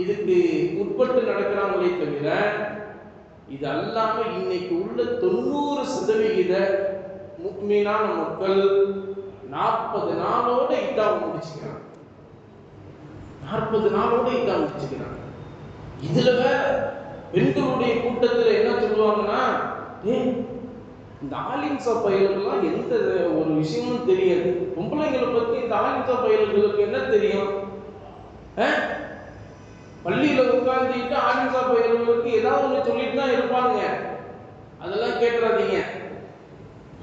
இதுக்கு உட்பட்டு நடக்கிறாங்களே தவிர, இது அல்லாம இன்னைக்கு உள்ள 90% முக்மீனான மக்கள் 40 நாளோட இதாவை முடிச்சுக்கிறாங்க. 40 நாளோட இதாவை முடிச்சுக்கிறாங்க. இதுல வேற பெண்களுடைய கூட்டத்தில் என்ன சொல்லுவாங்கன்னா, இந்த ஆலிம்சா பயல்கள்லாம் எந்த ஒரு விஷயமும் தெரியாது. பொம்பளைங்களை பத்தி இந்த ஆலிம்சா பயல்களுக்கு என்ன தெரியும்? பள்ளியில உட்கார்ந்துட்டு ஆலிம்சா பயல்களுக்கு ஏதாவது ஒன்று சொல்லிட்டு தான் இருப்பாங்க. அதெல்லாம் கேட்டுறாதீங்க.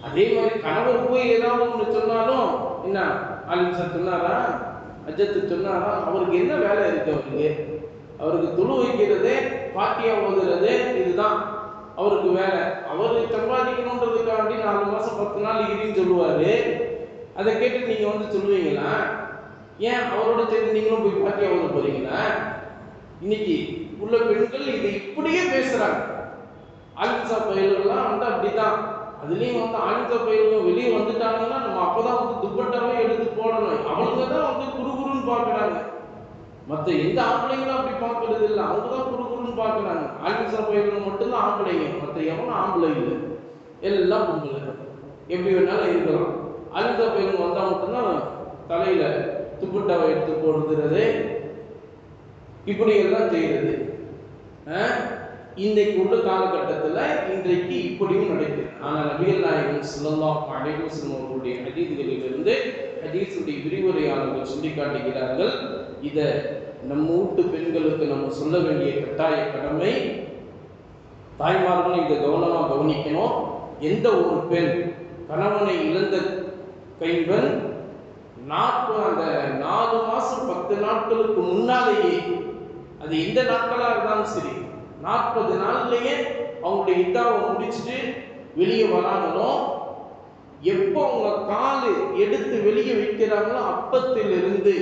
அதே மாதிரி கணவர் போய் ஏதாவது ஒன்று சொன்னாலும், என்ன ஆலிம்சா சொன்னாரா, அஜத்து சொன்னாரா, அவருக்கு என்ன வேலை இருக்கு? அவருக்கு துளு வைக்கிறதே, பாட்டியா ஓதுறதே, இதுதான் அவருக்கு வேலை. அவரு சம்பாதிக்கணுன்றதுக்காண்டி 4 மாசம் 10 நாள் இடின்னு சொல்லுவாரு. அதை கேட்டு நீங்க வந்து சொல்லுவீங்களா? ஏன் அவரோட சேர்ந்து நீங்களும் போய் பாட்டியா ஓத போறீங்களா? இன்னைக்கு உள்ள பெண்கள் இதை இப்படியே பேசுறாங்க. ஆலிம்சா பயிர்கள்லாம் வந்து அப்படிதான். அதுலேயும் வந்து ஆலிம்சா பயிர்கள் வெளியே வந்துட்டாங்கன்னா நம்ம அப்போதான் வந்து துப்பட்டாவே எடுத்து போடணும். அவங்க தான் வந்து குறுகுறுன்னு பார்க்குறாங்க. மற்ற எந்த ஆம்பளைங்களும் அப்படி பார்க்கறது இல்லை. அவங்க தான் குறுகுறுன்னு பார்க்குறாங்க. ஆலிம்சா பயிர்கள் மட்டும்தான் ஆம்பளைங்க, மற்ற எவனும் ஆம்பளை இல்லை, எல்லாம் பொம்பளை. எப்படி வேணாலும் இருக்கலாம். ஆலிம்சா பயிர்கள் வந்தால் மட்டும்தான் தலையில துப்பட்டாவை எடுத்து போடுறது, இப்படி எல்லாம் செய்யறது. இன்றைக்கு உள்ள காலகட்டத்தில் இன்றைக்கு இப்படியும் நடக்குது. ஆனால் நபிகள் நாயகம் ஸல்லல்லாஹு அலைஹி வஸல்லம் அவர்களுடைய ஹதீஸ்களிலிருந்து ஹதீஸுடைய விரிவுரையாளர்கள் சொல்லி காட்டுகிறார்கள், இதை நம்ம வீட்டு பெண்களுக்கு நம்ம சொல்ல வேண்டிய கட்டாய கடமை. தாய்மார்களும் இதை கவனமாக கவனிக்கணும். எந்த ஒரு பெண் கணவனை இழந்த கைவன் அந்த 4 மாசம் 10 நாட்களுக்கு முன்னாலேயே, அது எந்த நாட்களாக இருந்தாலும் சரி, 40 நாள்லயே அவங்களுடைய இதாவை முடிச்சுட்டு வெளியே வராங்களோ, எப்போ அவங்க காலு எடுத்து வெளியே வைக்கிறாங்களோ அப்பத்திலிருந்து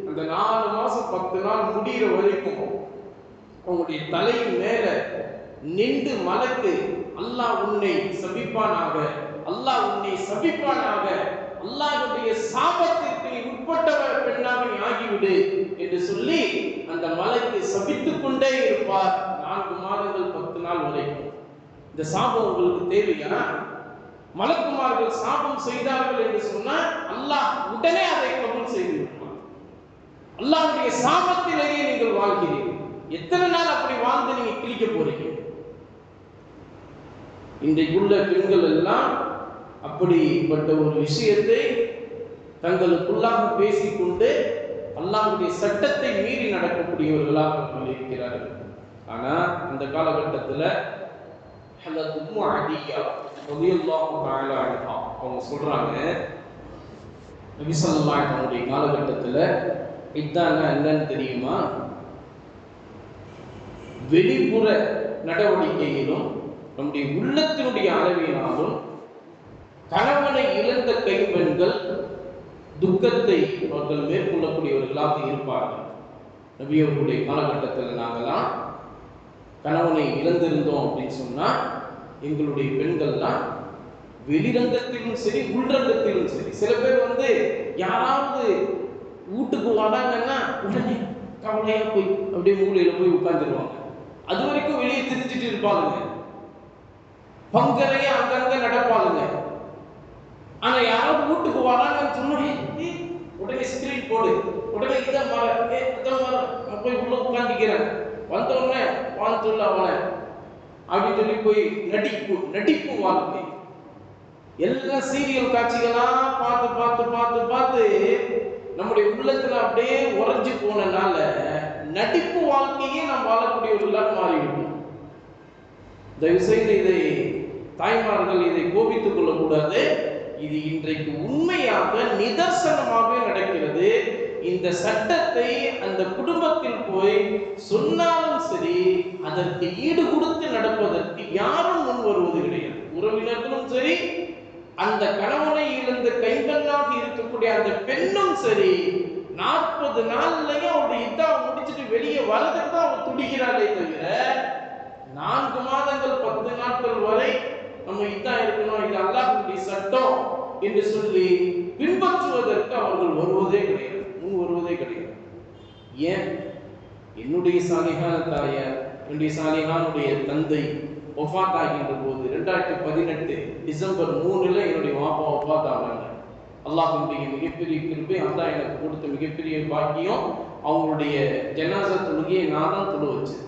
அந்த 4 மாசம் 10 நாள் முடிகிற வரைக்கும் அவங்களுடைய தலையின் மேல நின்று மலக்கு, அல்லாஹ் உன்னை சபிப்பானாக, அல்லாஹ் உன்னை சபிப்பானாக, அல்லாஹ்வுடைய சாபத்திற்கு நீ உட்பட்டவர் பெண்ணாக நீ ஆகிவிடு என்று சொல்லி அந்த மலைக்கு சபித்துக் கொண்டே இருப்பார் 4 மாதங்கள் 10 நாள் வரைக்கும். இந்த சாபம் உங்களுக்கு தேவையா? மலக்குமார்கள் சாபம் செய்தார்கள் என்று சொன்னால் அல்லாஹ் உடனே அதை கபூல் செய்து விடுவார். அல்லாஹ்வுடைய சாபத்திலேயே நீங்கள் வாழ்கிறீர்கள். எத்தனை நாள் அப்படி வாழ்ந்து நீங்க கிழிக்க போறீங்க? இன்றைக்குள்ள பெண்கள் எல்லாம் அப்படிப்பட்ட ஒரு விஷயத்தை தங்களுக்குள்ளாக பேசிக்கொண்டு அல்லாஹ்வுடைய சட்டத்தை மீறி நடக்கக்கூடியவர்களாக இருக்கிறார்கள். ஆனா அந்த காலகட்டத்தில் ஹஜ்ரத் உம்மு அதியா ரலியல்லாஹு தஆலா அன்ஹா அவங்க சொல்றாங்க, நபி ஸல்லல்லாஹு அலைஹி வஸல்லம் காலகட்டத்தில் இதான என்னன்னு தெரியுமா? வெளிப்புற நடவடிக்கையிலும் நம்முடைய உள்ளத்தினுடைய அளவினாலும் கணவனை இழந்த கைப்பெண்கள் துக்கத்தை அவர்கள் மேற்கொள்ளக்கூடியவர்களாக இருப்பார்கள். நபி அவர்களுடைய காலகட்டத்தில் நாங்களாம் கணவனை இழந்திருந்தோம் அப்படின்னு சொன்னா எங்களுடைய பெண்கள்லாம் வெளிரங்கத்திலும் சரி உள்ரங்கத்திலும் சரி, சில பேர் வந்து யாராவது வீட்டுக்கு வராங்கன்னா உடனே கவலையா போய் அப்படியே மூலையில போய் உட்கார்ந்துருவாங்க. அது வரைக்கும் வெளியே திரிஞ்சிட்டு இருப்பாங்க, பங்கரையே அங்கங்க நடப்பாங்க. ஆனா யாராவது வீட்டுக்கு வராங்கன்னு சொன்னோடனே உடனே ஸ்கிரீன் போடு, உடனே இதான் மாற நான் போய் உள்ள உட்காந்துக்கிறேன், வந்த உடனே வான்னு சொல்ல அவனை அப்படின்னு சொல்லி போய் நடிப்பு வாழ்க்கை. எல்லாம் சீரியல் காட்சிகளா பார்த்து பார்த்து பார்த்து பார்த்து நம்முடைய உள்ளத்துல அப்படியே உறைஞ்சு போனனால நடிப்பு வாழ்க்கையே நாம் வாழக்கூடியவர்களாக மாறிவிட்டோம். தயவு செய்து இதை தாய்மார்கள் இதை கோபித்துக் கொள்ளக்கூடாது. இது இன்றைக்கு உண்மையாக நிதர்சனமாக நடக்கிறது. இந்த சட்டத்தை அந்த குடும்பத்தில் போய் சொன்னாலும் சரி, அதற்கு ஈடு கொடுத்து நடப்பதற்கு யாரும் முன் வருவது கிடையாது. உறவினர்களும் சரி, அந்த கணவனை இழந்த கைம்பெண்ணாக இருக்கக்கூடிய அந்த பெண்ணும் சரி, 40 நாள்லயே அவருடைய இதாவை முடிச்சுட்டு வெளியே வரதுக்கு தான் அவன் துடிக்கிறாளே தவிர 4 மாதங்கள் 10 நாட்கள் வரை நம்ம இதான் இருக்கணும், இது அல்லாஹ்வுடைய சட்டம் என்று சொல்லி பின்பற்றுவதற்கு அவர்கள் வருவதே கிடையாது, முன் வருவதே கிடையாது. ஏன்? என்னுடைய சாலிகான தாயார், என்னுடைய சாலிகானுடைய தந்தை ஒஃபாத் ஆகின்ற போது 2018 டிசம்பர் 3 என்னுடைய வாப்பா ஒஃபாத் ஆனாங்க. அல்லாஹ்வுடைய மிகப்பெரிய கிருபை, அல்லாஹ் எனக்கு கொடுத்த மிகப்பெரிய பாக்கியம். அவங்களுடைய ஜனாஸா தொழுகையை நான் தான் தொழு வச்சேன்.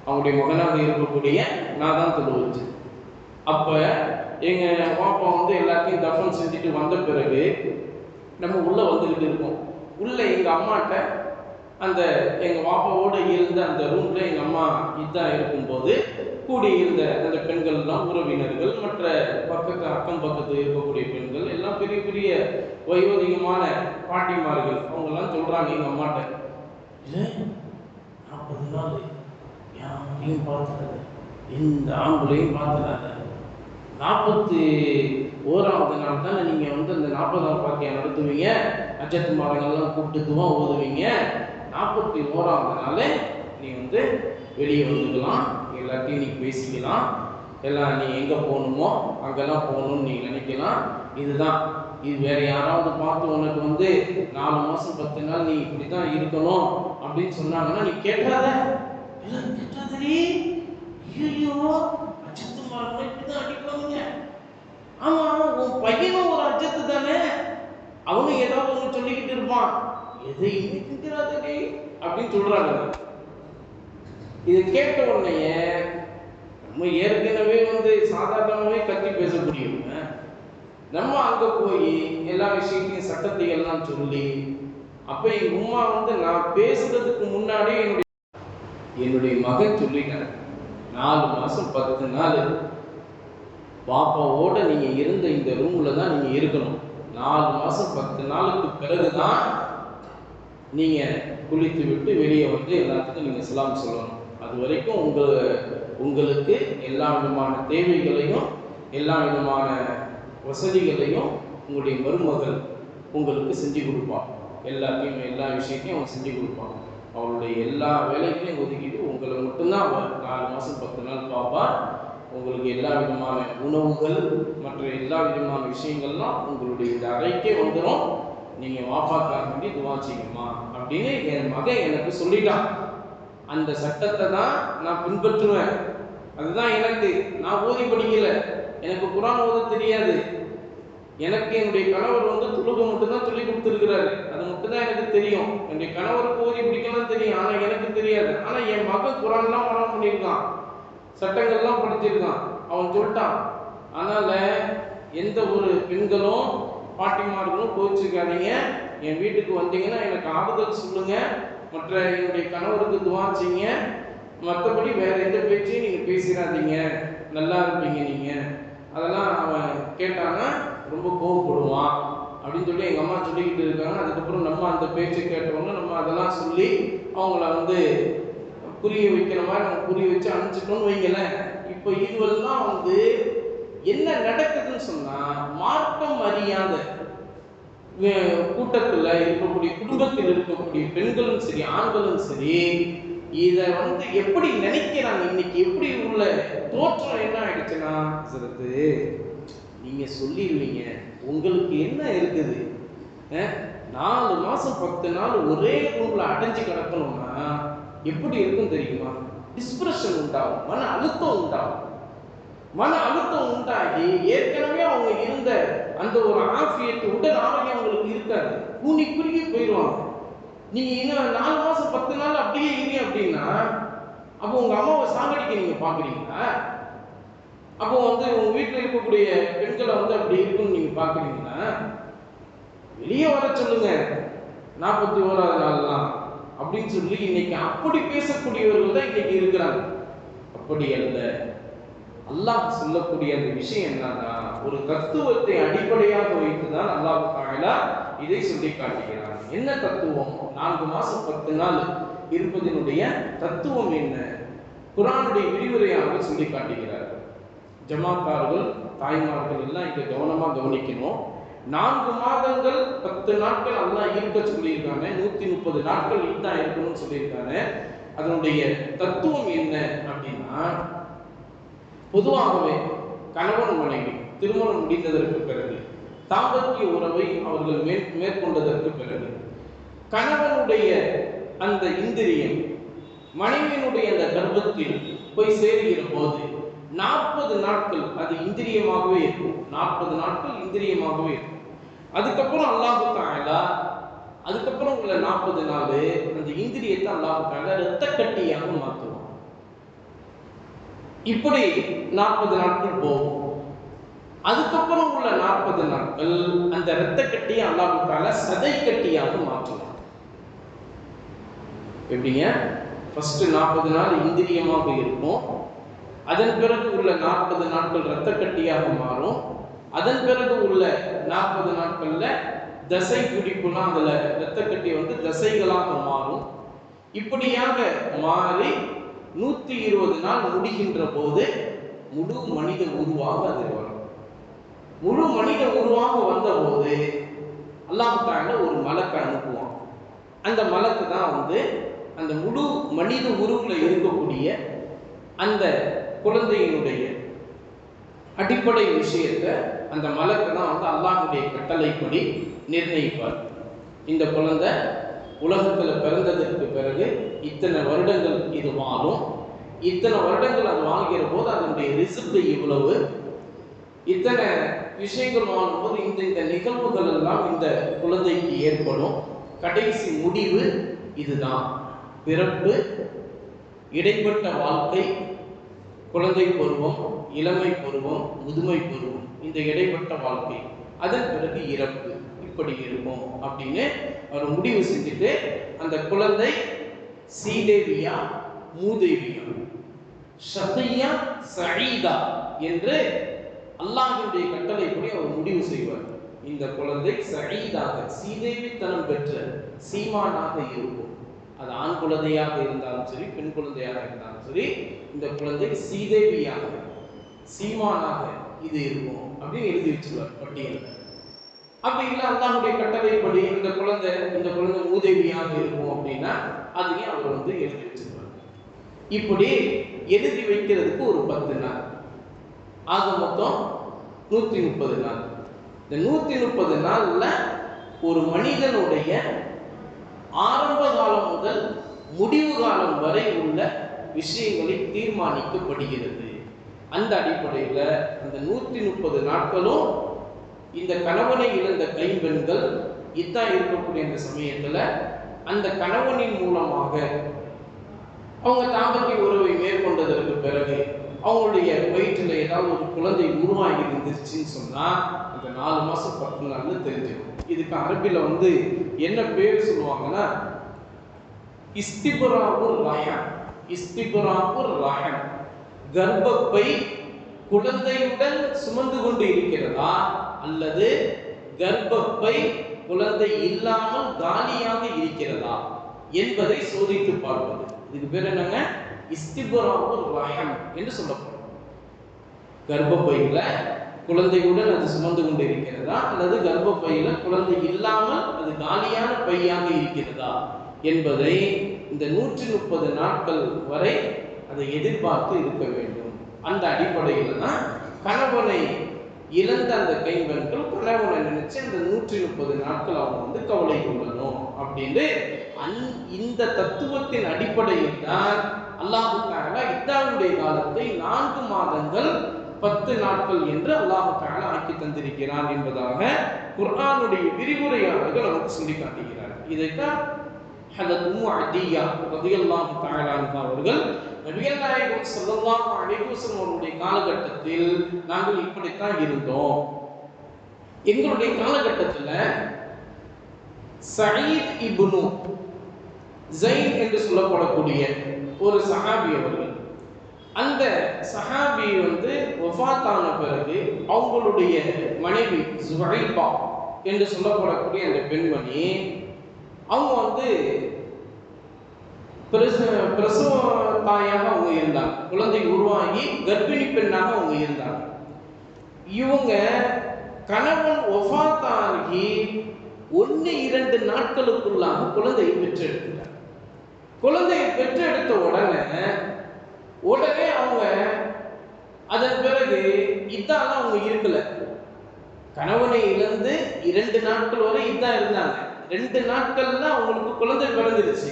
அவங்களுடைய மகனாக இருக்கக்கூடிய நான் தான் தொழு வச்சேன். அப்ப எங்க பாப்பா வந்து எல்லாத்தையும் தஃபன் செஞ்சுட்டு வந்த பிறகு நம்ம உள்ள வந்துகிட்டு இருக்கோம். உள்ள எங்க அம்மாட்ட அந்த எங்க பாப்பாவோட இருந்த அந்த ரூம்ல எங்க அம்மா இதான் இருக்கும்போது கூடி இருந்த அந்த பெண்கள்லாம் உறவினர்கள், மற்ற பக்கத்து அக்கம் பக்கத்து இருக்கக்கூடிய பெண்கள் எல்லாம் பெரிய பெரிய வயோதிகமான பாட்டிமார்கள் அவங்கெல்லாம் சொல்றாங்க எங்க அம்மாட்ட, 40 நாள் யாரையும் பார்த்துடாத, எந்த ஆம்பளையும் பார்த்துடாத, 41வது நாள் தானே நீங்க வந்து அந்த 40ஆம் பாக்கியம் நடத்துவீங்க, அஜத்து மாதங்கள்லாம் கூப்பிட்டு துவா ஓதுவீங்க, 41வது நாள் நீ வந்து வெளியே வந்துக்கலாம், எல்லாத்தையும் நீ பேசிக்கலாம், எல்லாம் நீ எங்கே போகணுமோ அங்கெல்லாம் போகணும்னு நீ நினைக்கலாம். இதுதான் இது. வேற யாராவது பார்த்து உனக்கு வந்து 4 மாதம் 10 நாள் நீ இப்படி தான் இருக்கணும் அப்படின்னு சொன்னாங்கன்னா நீ கேட்காத, எல்லாம் கேட்காதே. ஐயோ அஜத்து மாறணும் இப்படிதான் அடிப்பாங்க. ஆமா, உன் பையனும் ஒரு அஜத்து தானே, அவனும் ஏதாவது ஒன்று சொல்லிக்கிட்டு இருப்பான், எதை திங்கிறாதே அப்படின்னு சொல்றாங்க. இதை கேட்ட உடனே நம்ம ஏற்கனவே வந்து சாதாரணமாகவே கத்தி பேசக்கூடியவங்க, நம்ம அங்கே போய் எல்லா விஷயத்தையும் சட்டத்தை எல்லாம் சொல்லி, அப்போ எங்கள் உமா வந்து நான் பேசுறதுக்கு முன்னாடி என்னுடைய மகன் சொல்லிட்டாங்க, 4 மாதம் 10 நாள் பாப்பாவோட நீங்கள் இருந்த இந்த ரூமில் தான் நீங்கள் இருக்கணும். 4 மாதம் 10 நாளுக்கு பிறகு தான் நீங்கள் குளித்து விட்டு வெளியே வந்து எல்லாத்துக்கும் நீங்கள் சலாம் சொல்லணும். அது வரைக்கும் உங்களுக்கு எல்லா விதமான தேவைகளையும் எல்லா விதமான வசதிகளையும் உங்களுடைய மருமகள் உங்களுக்கு செஞ்சு கொடுப்பான். எல்லாத்தையும் எல்லா விஷயத்தையும் அவன் செஞ்சு கொடுப்பான். அவளுடைய எல்லா வேலைகளையும் ஒதுக்கிட்டு உங்களை மட்டும்தான் அவள் 4 மாதம் 10 நாள் பாப்பா. உங்களுக்கு எல்லா விதமான உணவுகள் மற்ற எல்லா விதமான விஷயங்கள்லாம் உங்களுடைய இந்த அறைக்கே வந்துடும். நீங்கள் வாப்பாக்காக வேண்டி துவா செய்யுமா அப்படின்னு என் மகன் எனக்கு சொல்லிட்டான். அந்த சட்டத்தை தான் நான் பின்பற்றுவேன். அதுதான் எனக்கு. நான் ஓதி படிக்கல, எனக்கு குர்ஆன் ஓத தெரியாது. எனக்கு என்னுடைய கணவர் வந்து துலுக மட்டும்தான் சொல்லி கொடுத்துருக்கிறாரு. அது மட்டும்தான் எனக்கு தெரியும். என்னுடைய கணவருக்கு ஓதி பிடிக்கலாம் தெரியும், ஆனால் எனக்கு தெரியாது. ஆனால் என் மகன் குர்ஆன்லாம் மரணம் பண்ணியிருக்கான், சட்டங்கள்லாம் படிச்சிருக்கான். அவன் சொல்லிட்டான், அதனால எந்த ஒரு பெண்களும் பாட்டிமார்களும் கோச்சிக்காதீங்க, என் வீட்டுக்கு வந்தீங்கன்னா எனக்கு ஆறுதல் சொல்லுங்க, மற்ற என்னுடைய கணவருக்கு துவா செய்யுங்க, மற்றபடி வேற எந்த பேச்சையும் நீங்கள் பேசிடாதீங்க, நல்லா இருப்பீங்க நீங்கள். அதெல்லாம் அவன் கேட்டான்னா ரொம்ப கோவப்படுவான் அப்படின்னு சொல்லி எங்கள் அம்மா சொல்லிக்கிட்டு இருக்காங்க. அதுக்கப்புறம் நம்ம அந்த பேச்சை கேட்டோம்னா நம்ம அதெல்லாம் சொல்லி அவங்கள வந்து புரிய வைக்கிற மாதிரி நம்ம புரிய வச்சு அனுப்பிச்சிட்டோம்னு வைங்களேன். இப்போ இதுவெல்லாம் வந்து என்ன நடக்குதுன்னு சொன்னால், மார்க்கம் அறியாத கூட்டத்தில் இருக்கக்கூடிய குடும்பத்தில் இருக்கக்கூடிய பெண்களும் சரி ஆண்களும் சரி இதை வந்து எப்படி நினைக்கிறாங்க. இன்னைக்கு எப்படி உள்ள தோற்றம் என்ன ஆயிடுச்சுன்னா, சிறத்து நீங்க சொல்லிடுவீங்க உங்களுக்கு என்ன இருக்குது, 4 மாசம் 10 நாள் ஒரே ரூம்ல அடைஞ்சு கிடக்கணும்னா எப்படி இருக்கும் தெரியுமா? டிஸ்பிரஷன் உண்டாகும், மன அழுத்தம் உண்டாகும். மன அழுத்தம் உண்டாகி ஏற்கனவே அவங்க இருந்த அந்த ஒரு ஆஃபியத்து உடல் ஆரோக்கியம் அவங்களுக்கு இருக்காது, கூனி குறுகி போயிடுவாங்க. நீங்க இன்னும் 4 மாசம் 10 நாள் அப்படியே இருங்க அப்படின்னா அப்போ உங்க அம்மாவை சாகடிக்க நீங்க பாக்குறீங்களா? அப்போ வந்து உங்க வீட்டில் இருக்கக்கூடிய பெண்களை வந்து அப்படி இருக்குன்னு நீங்க பாக்குறீங்களா? வெளியே வர சொல்லுங்க 41வது நாள்லாம் அப்படின்னு சொல்லி இன்னைக்கு அப்படி பேசக்கூடியவர்கள் தான் இன்னைக்கு இருக்கிறாங்க. அப்படி அல்ல. அல்லாஹ் சொல்லக்கூடிய அந்த விஷயம் என்னன்னா, ஒரு தத்துவத்தை அடிப்படையாக வைத்துதான் அல்லாஹ் தஆலா இதை சொல்லி காட்டுகிறார். என்ன தத்துவம்? 4 மாசம் 10 நாள் இருப்பதனுடைய தத்துவம் என்ன? குர்ஆனுடைய விரிவுரையாக சொல்லி காட்டுகிறார். ஜமாத்தார்கள் தாய்மார்கள் எல்லாம் இதை கவனமா கவனிக்கணும். 4 மாதங்கள் 10 நாட்கள் அல்லாஹ் இருக்க சொல்லியிருக்காங்க, 130 நாட்கள் இதான் இருக்கணும்னு சொல்லியிருக்காங்க. அதனுடைய தத்துவம் என்ன அப்படின்னா, பொதுவாகவே கணவன் மனைவி திருமணம் முடிந்ததற்கு பிறகு தாம்பத்திய உறவை அவர்கள் மேற்கொண்டதற்கு பிறகு கணவனுடைய அந்த இந்திரியம் மனைவியினுடைய அந்த கர்ப்பத்தில் போய் சேருகிற போது 40 நாட்கள் அது இந்திரியமாகவே இருக்கும். 40 நாட்கள் இந்திரியமாகவே இருக்கும். அதுக்கப்புறம் அல்லாஹ் தஆலா அதுக்கப்புறம் உள்ள 40 நாள் அந்த இந்திரியத்தை அல்லாஹ் தஆலா இரத்த கட்டியாக மாற்றுவான். இப்படி 40 நாட்கள் போகும். அதுக்கப்புறம் உள்ள 40 நாட்கள் அந்த இரத்த கட்டியை அல்லாஹ் தஆலா சதை கட்டியாக மாற்றுவான். எப்படிங்க? ஃபர்ஸ்ட் 40 நாள் இந்திரியமாக இருக்கும், அதன் பிறகு உள்ள 40 நாட்கள் இரத்த கட்டியாக மாறும், அதன் பிறகு உள்ள 40 நாட்கள்ல தசை துடிப்புலாம் அதுல இரத்த கட்டி வந்து தசைகளாக மாறும். இப்படியாக மாறி 120 நாள் முடிகின்ற போது முழு மனித உருவாக அது வரும். முழு மனித உருவாக வந்த போது அல்லாஹ் தஆலா ஒரு மலக்கை அனுப்புவான். அந்த மலக்கு தான் வந்து அந்த முழு மனித உருவுல இருக்கக்கூடிய அந்த குழந்தையினுடைய அடிப்படை விஷயத்தை அந்த மலக்கு தான் வந்து அல்லாஹ்வுடைய கட்டளைப்படி நிர்ணயிப்பார். இந்த குழந்தை உலகத்துல பிறந்ததற்கு பிறகு இத்தனை வருடங்கள் இது வாழும், இத்தனை வருடங்கள் அது வாழ்கிற போது அதனுடைய ரிஸ்க் இவ்வளவு, இத்தனை விஷயங்கள் வாழும்போது இந்த நிகழ்வுகள் எல்லாம் இந்த குழந்தைக்கு ஏற்படும். கடைசி முடிவு இதுதான். பிறப்பு, இடைப்பட்ட வாழ்க்கை, குழந்தை பருவம், இளமை பருவம், முதுமை பருவம், இந்த இடைப்பட்ட வாழ்க்கை, அதன் பிறகு இறப்பு, இப்படி இருக்கும் அப்படின்னு அவர் முடிவு செஞ்சுட்டு அந்த குழந்தை சீதேவியா மூதேவியா, ஷகியா சஈதா என்று அல்லாஹ்வுடைய கட்டளைப்படி அவர் முடிவு செய்வார். இந்த குழந்தை சஈதாக சீதேவித்தனம் பெற்ற சீமானாக இருக்கும். அது ஆண் குழந்தையாக இருந்தாலும் சரி, பெண் குழந்தையாக இருந்தாலும் சரி, இந்த குழந்தை சீதேவியாக சீமானாக இது இருக்கும் அப்படின்னு எழுதி வச்சிருவார் பட்டியல். அப்படி இல்லை அல்லாஹ்வுடைய கட்டளைப்படி இந்த குழந்தை மூதேவியாக இருக்கும் அப்படின்னா அதையும் அவர் வந்து எழுதி வச்சிருவார். இப்படி எழுதி வைக்கிறதுக்கு ஒரு 10 நாள் ஆக மொத்தம் 130 நாள். இந்த 130 நாள்ல ஒரு மனிதனுடைய ஆரம்ப காலம் முதல் முடிவு காலம் வரை உள்ள விஷயங்களை தீர்மானிக்கப்படுகிறது. அந்த அடிப்படையில் அந்த 130 நாட்களும் இந்த கணவனை இழந்த கைம்பெண்கள் இதான் இருக்கக்கூடிய இந்த சமயத்துல அந்த கணவனின் மூலமாக அவங்க தாம்பத்திய உறவை மேற்கொண்டதற்கு பிறகு அவங்களுடைய வயிற்றுல ஏதாவது ஒரு குழந்தை உருவாகி இருந்துச்சுன்னு சொன்னா அந்த 4 மாசம் 10 நாள்ல தெரிஞ்சிடும். இதுக்கு அரபில வந்து என்ன பேர் சொல்லுவாங்கன்னா இஸ்திபராவுர் ரஹம். இஸ்திபராவுர் ரஹம், கர்ப்பப்பை குழந்தையுடன் சுமந்து கொண்டு இருக்கிறதா அல்லது கர்ப்பப்பை குழந்தை இல்லாமல் காலியாக இருக்கிறதா என்பதை சோதித்து பார்ப்பது. இதுக்கு பேர் என்னங்க? இஸ்திபராவுர் ரஹம் என்று சொல்லப்படும். கர்ப்பப்பையில குழந்தையுடன் அது சுமந்து கொண்டு இருக்கிறதா அல்லது கர்ப்பப்பையில குழந்தை இல்லாமல் அது காலியான பையாக இருக்கிறதா என்பதை இந்த 130 நாட்கள் வரை அதை எதிர்பார்த்து இருக்க வேண்டும். அந்த அடிப்படையில் தான் கணவனை இழந்த அந்த கைம்பெண்கள் கணவனை நினைச்சு அந்த 130 நாட்கள் அவங்க வந்து கவலை கொள்ளணும் அப்படின்னு இந்த தத்துவத்தின் அடிப்படையில் தான் அல்லாஹ் தஆலா இத்தாவுடைய காலத்தை 4 மாதங்கள் 10 நாட்கள் என்று அல்லாஹ் தஆலா ஆக்கி தந்திருக்கிறான் என்பதாக குர்ஆனுடைய விரிவுரையாளர்கள் நமக்கு சொல்லி காட்டுகிறார். இதைத்தான் ஹதரத் உம்மு அத்தியா ரலியல்லாஹு தஆலா அன்ஹா அவர்கள் நபிகள் நாயகம் ஸல்லல்லாஹு அலைஹி வஸல்லம் அவருடைய காலகட்டத்தில் நாங்கள் இப்படித்தான் இருந்தோம். எங்களுடைய காலகட்டத்தில் சயீத் இப்னு ஸைத் என்று சொல்லப்படக்கூடிய ஒரு சஹாபி அவர்கள், அந்த சஹாபி வந்து வஃபாத்தான பிறகு அவங்களுடைய மனைவி ஜுஹைபா என்று சொல்லப்படக்கூடிய அந்த பெண்மணி அவங்க வந்து பிரசவ தாயாக அவங்க இருந்தாங்க. குழந்தை உருவாகி கர்ப்பிணி பெண்ணாக அவங்க இருந்தாங்க. இவங்க கணவன் வஃபாத்தாகி 1-2 நாட்களுக்குள்ளாக குழந்தையை பெற்றெடுத்துட்டாங்க. குழந்தையை பெற்றெடுத்த உடனே அவங்க அதன் பிறகு இதான் அவங்க இருக்கல. கணவனை இழந்து 2 நாட்கள் வரை இதான் இருந்தாங்க. 2 நாட்கள்ல அவங்களுக்கு குழந்தை பிறந்துருச்சு.